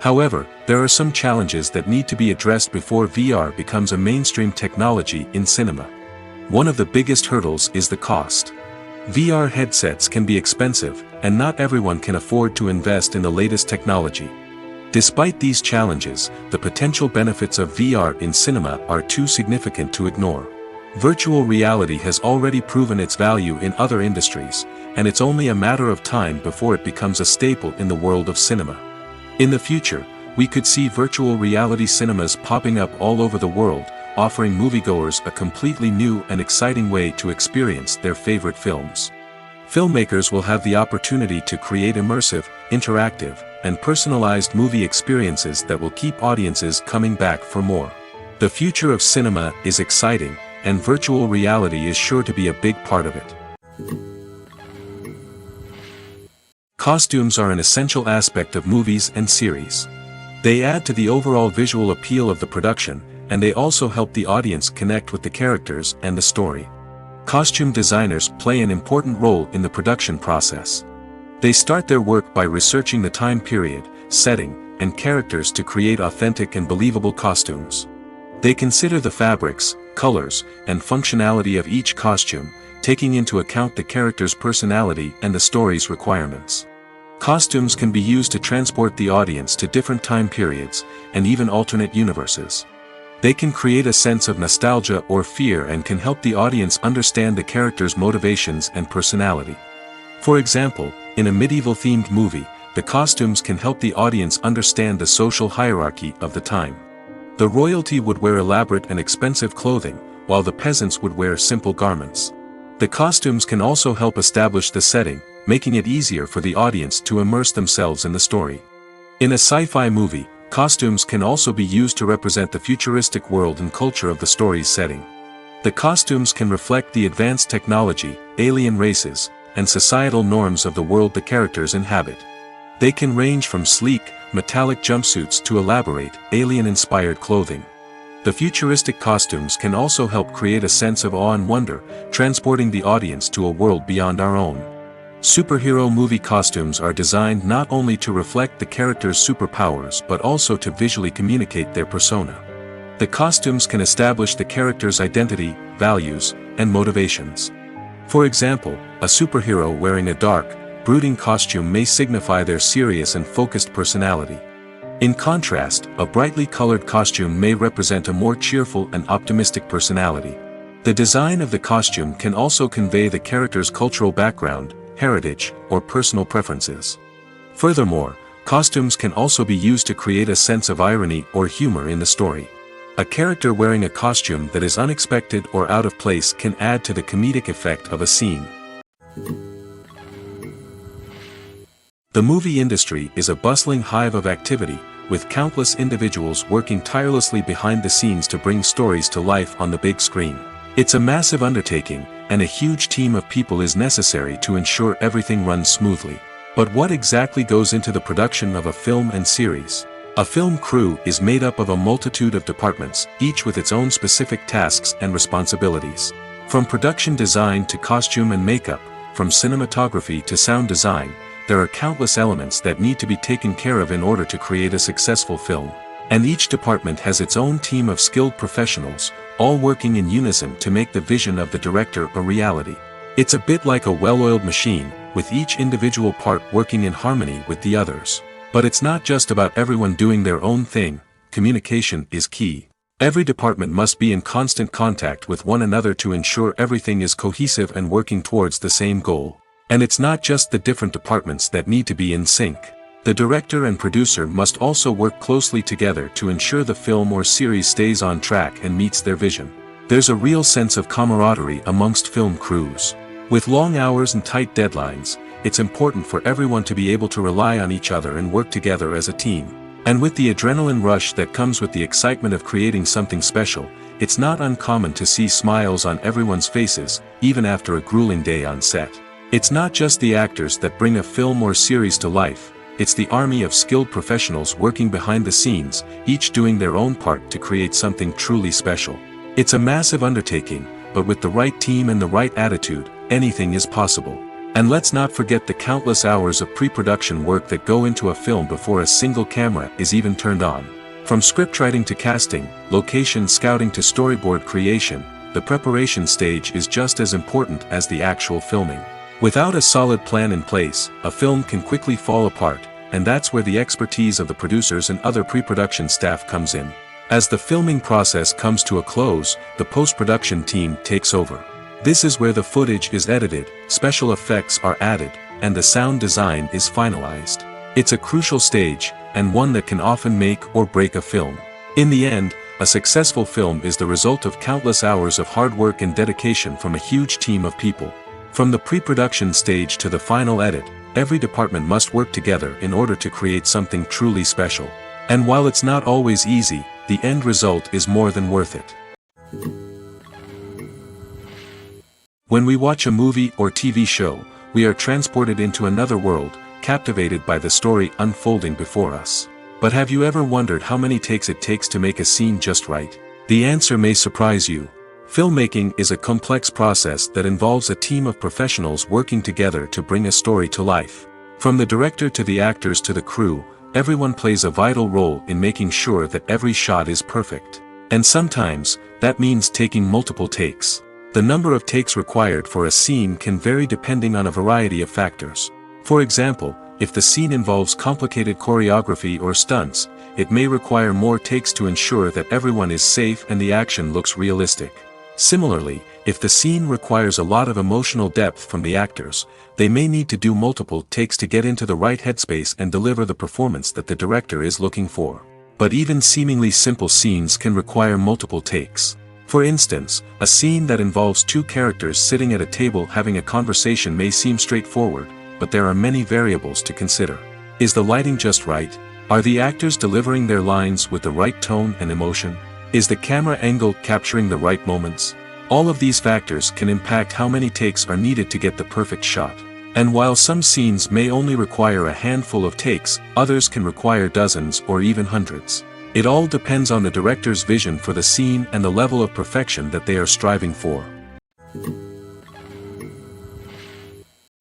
However, there are some challenges that need to be addressed before VR becomes a mainstream technology in cinema. One of the biggest hurdles is the cost. VR headsets can be expensive, and not everyone can afford to invest in the latest technology. Despite these challenges, the potential benefits of VR in cinema are too significant to ignore. Virtual reality has already proven its value in other industries, and it's only a matter of time before it becomes a staple in the world of cinema. In the future, we could see virtual reality cinemas popping up all over the world, offering moviegoers a completely new and exciting way to experience their favorite films. Filmmakers will have the opportunity to create immersive, interactive, and personalized movie experiences that will keep audiences coming back for more. The future of cinema is exciting, and virtual reality is sure to be a big part of it. Costumes are an essential aspect of movies and series. They add to the overall visual appeal of the production, and they also help the audience connect with the characters and the story. Costume designers play an important role in the production process. They start their work by researching the time period, setting, and characters to create authentic and believable costumes. They consider the fabrics, colors, and functionality of each costume, taking into account the character's personality and the story's requirements. Costumes can be used to transport the audience to different time periods, and even alternate universes. They can create a sense of nostalgia or fear and can help the audience understand the character's motivations and personality. For example, in a medieval-themed movie, the costumes can help the audience understand the social hierarchy of the time. The royalty would wear elaborate and expensive clothing, while the peasants would wear simple garments. The costumes can also help establish the setting, making it easier for the audience to immerse themselves in the story. In a sci-fi movie, costumes can also be used to represent the futuristic world and culture of the story's setting. The costumes can reflect the advanced technology, alien races, and societal norms of the world the characters inhabit. They can range from sleek, metallic jumpsuits to elaborate, alien-inspired clothing. The futuristic costumes can also help create a sense of awe and wonder, transporting the audience to a world beyond our own. Superhero movie costumes are designed not only to reflect the character's superpowers but also to visually communicate their persona. The costumes can establish the character's identity, values, and motivations. For example, a superhero wearing a dark, brooding costume may signify their serious and focused personality. In contrast, a brightly colored costume may represent a more cheerful and optimistic personality. The design of the costume can also convey the character's cultural background, heritage, or personal preferences. Furthermore, costumes can also be used to create a sense of irony or humor in the story. A character wearing a costume that is unexpected or out of place can add to the comedic effect of a scene. The movie industry is a bustling hive of activity, with countless individuals working tirelessly behind the scenes to bring stories to life on the big screen. It's a massive undertaking, and a huge team of people is necessary to ensure everything runs smoothly. But what exactly goes into the production of a film and series? A film crew is made up of a multitude of departments, each with its own specific tasks and responsibilities. From production design to costume and makeup, from cinematography to sound design, there are countless elements that need to be taken care of in order to create a successful film. And each department has its own team of skilled professionals, all working in unison to make the vision of the director a reality. It's a bit like a well-oiled machine, with each individual part working in harmony with the others. But it's not just about everyone doing their own thing. Communication is key. Every department must be in constant contact with one another to ensure everything is cohesive and working towards the same goal. And it's not just the different departments that need to be in sync. The director and producer must also work closely together to ensure the film or series stays on track and meets their vision. There's a real sense of camaraderie amongst film crews. With long hours and tight deadlines, it's important for everyone to be able to rely on each other and work together as a team. And with the adrenaline rush that comes with the excitement of creating something special, it's not uncommon to see smiles on everyone's faces, even after a grueling day on set. It's not just the actors that bring a film or series to life. It's the army of skilled professionals working behind the scenes, each doing their own part to create something truly special. It's a massive undertaking, but with the right team and the right attitude, anything is possible. And let's not forget the countless hours of pre-production work that go into a film before a single camera is even turned on. From scriptwriting to casting, location scouting to storyboard creation, the preparation stage is just as important as the actual filming. Without a solid plan in place, a film can quickly fall apart, and that's where the expertise of the producers and other pre-production staff comes in. As the filming process comes to a close, the post-production team takes over. This is where the footage is edited, special effects are added, and the sound design is finalized. It's a crucial stage, and one that can often make or break a film. In the end, a successful film is the result of countless hours of hard work and dedication from a huge team of people. From the pre-production stage to the final edit, every department must work together in order to create something truly special. And while it's not always easy, the end result is more than worth it. When we watch a movie or TV show, we are transported into another world, captivated by the story unfolding before us. But have you ever wondered how many takes it takes to make a scene just right? The answer may surprise you. Filmmaking is a complex process that involves a team of professionals working together to bring a story to life. From the director to the actors to the crew, everyone plays a vital role in making sure that every shot is perfect. And sometimes, that means taking multiple takes. The number of takes required for a scene can vary depending on a variety of factors. For example, if the scene involves complicated choreography or stunts, it may require more takes to ensure that everyone is safe and the action looks realistic. Similarly, if the scene requires a lot of emotional depth from the actors, they may need to do multiple takes to get into the right headspace and deliver the performance that the director is looking for. But even seemingly simple scenes can require multiple takes. For instance, a scene that involves two characters sitting at a table having a conversation may seem straightforward, but there are many variables to consider. Is the lighting just right? Are the actors delivering their lines with the right tone and emotion? Is the camera angle capturing the right moments? All of these factors can impact how many takes are needed to get the perfect shot. And while some scenes may only require a handful of takes, others can require dozens or even hundreds. It all depends on the director's vision for the scene and the level of perfection that they are striving for.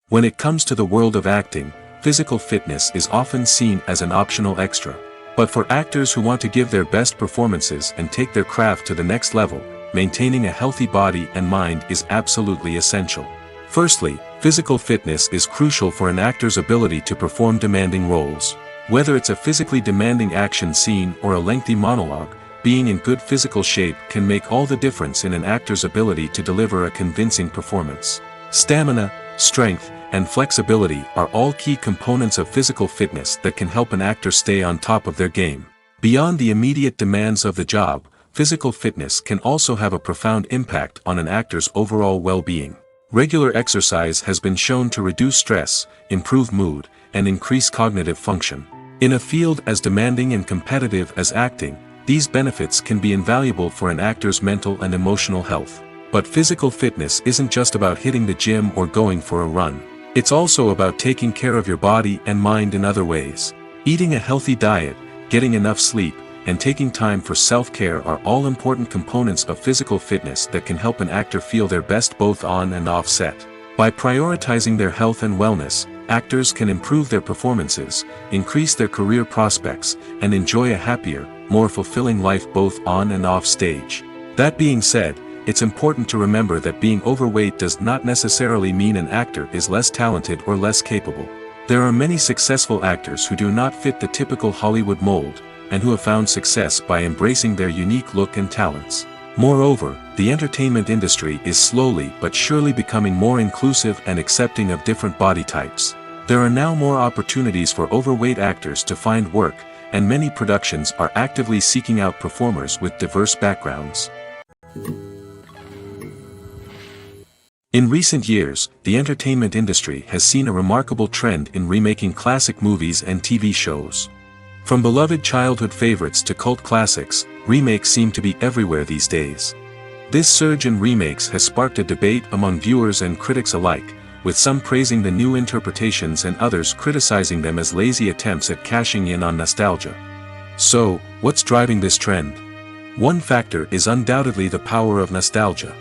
When it comes to the world of acting, physical fitness is often seen as an optional extra. But for actors who want to give their best performances and take their craft to the next level, maintaining a healthy body and mind is absolutely essential. Firstly, physical fitness is crucial for an actor's ability to perform demanding roles. Whether it's a physically demanding action scene or a lengthy monologue, being in good physical shape can make all the difference in an actor's ability to deliver a convincing performance. Stamina, strength, and flexibility are all key components of physical fitness that can help an actor stay on top of their game. Beyond the immediate demands of the job, physical fitness can also have a profound impact on an actor's overall well-being. Regular exercise has been shown to reduce stress, improve mood, and increase cognitive function. In a field as demanding and competitive as acting, these benefits can be invaluable for an actor's mental and emotional health. But physical fitness isn't just about hitting the gym or going for a run. It's also about taking care of your body and mind in other ways. Eating a healthy diet, getting enough sleep, and taking time for self-care are all important components of physical fitness that can help an actor feel their best both on and off set. By prioritizing their health and wellness, actors can improve their performances, increase their career prospects, and enjoy a happier, more fulfilling life both on and off stage. That being said, it's important to remember that being overweight does not necessarily mean an actor is less talented or less capable. There are many successful actors who do not fit the typical Hollywood mold, and who have found success by embracing their unique look and talents. Moreover, the entertainment industry is slowly but surely becoming more inclusive and accepting of different body types. There are now more opportunities for overweight actors to find work, and many productions are actively seeking out performers with diverse backgrounds. In recent years, the entertainment industry has seen a remarkable trend in remaking classic movies and TV shows. From beloved childhood favorites to cult classics, remakes seem to be everywhere these days. This surge in remakes has sparked a debate among viewers and critics alike, with some praising the new interpretations and others criticizing them as lazy attempts at cashing in on nostalgia. So, what's driving this trend? One factor is undoubtedly the power of nostalgia.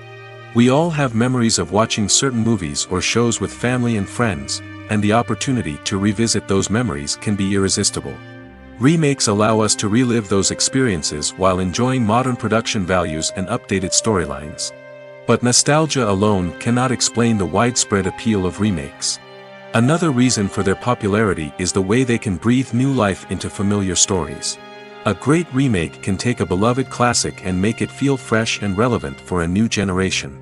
We all have memories of watching certain movies or shows with family and friends, and the opportunity to revisit those memories can be irresistible. Remakes allow us to relive those experiences while enjoying modern production values and updated storylines. But nostalgia alone cannot explain the widespread appeal of remakes. Another reason for their popularity is the way they can breathe new life into familiar stories. A great remake can take a beloved classic and make it feel fresh and relevant for a new generation.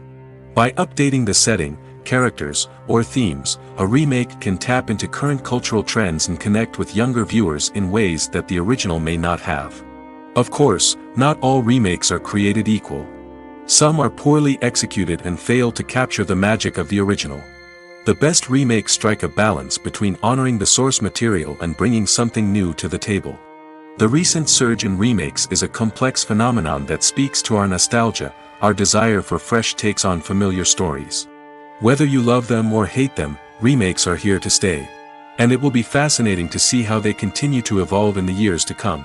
By updating the setting, characters, or themes, a remake can tap into current cultural trends and connect with younger viewers in ways that the original may not have. Of course, not all remakes are created equal. Some are poorly executed and fail to capture the magic of the original. The best remakes strike a balance between honoring the source material and bringing something new to the table. The recent surge in remakes is a complex phenomenon that speaks to our nostalgia, our desire for fresh takes on familiar stories. Whether you love them or hate them, remakes are here to stay. And it will be fascinating to see how they continue to evolve in the years to come.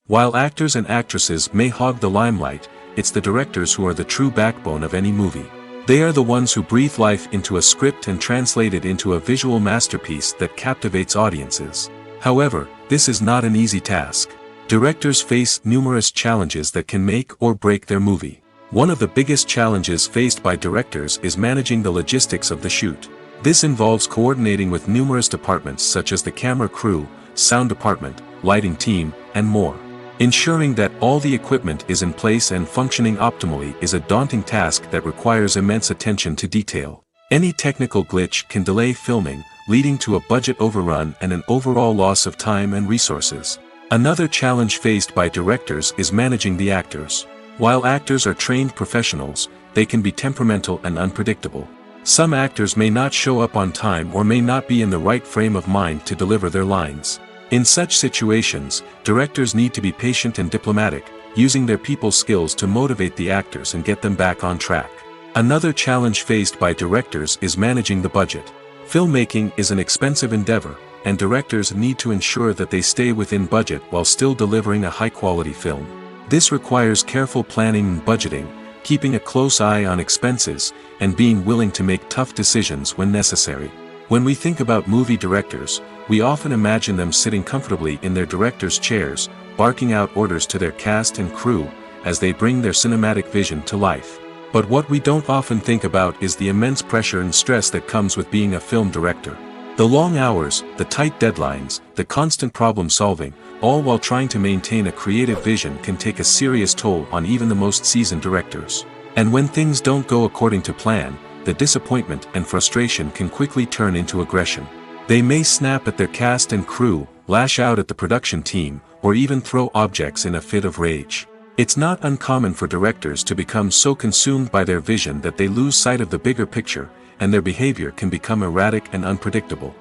While actors and actresses may hog the limelight, it's the directors who are the true backbone of any movie. They are the ones who breathe life into a script and translate it into a visual masterpiece that captivates audiences. However, this is not an easy task. Directors face numerous challenges that can make or break their movie. One of the biggest challenges faced by directors is managing the logistics of the shoot. This involves coordinating with numerous departments such as the camera crew, sound department, lighting team, and more. Ensuring that all the equipment is in place and functioning optimally is a daunting task that requires immense attention to detail. Any technical glitch can delay filming, leading to a budget overrun and an overall loss of time and resources. Another challenge faced by directors is managing the actors. While actors are trained professionals, they can be temperamental and unpredictable. Some actors may not show up on time or may not be in the right frame of mind to deliver their lines. In such situations, directors need to be patient and diplomatic, using their people skills to motivate the actors and get them back on track. Another challenge faced by directors is managing the budget. Filmmaking is an expensive endeavor, and directors need to ensure that they stay within budget while still delivering a high-quality film. This requires careful planning and budgeting, keeping a close eye on expenses, and being willing to make tough decisions when necessary. When we think about movie directors, we often imagine them sitting comfortably in their director's chairs, barking out orders to their cast and crew, as they bring their cinematic vision to life. But what we don't often think about is the immense pressure and stress that comes with being a film director. The long hours, the tight deadlines, the constant problem solving, all while trying to maintain a creative vision can take a serious toll on even the most seasoned directors. And when things don't go according to plan, the disappointment and frustration can quickly turn into aggression. They may snap at their cast and crew, lash out at the production team, or even throw objects in a fit of rage. It's not uncommon for directors to become so consumed by their vision that they lose sight of the bigger picture, and their behavior can become erratic and unpredictable.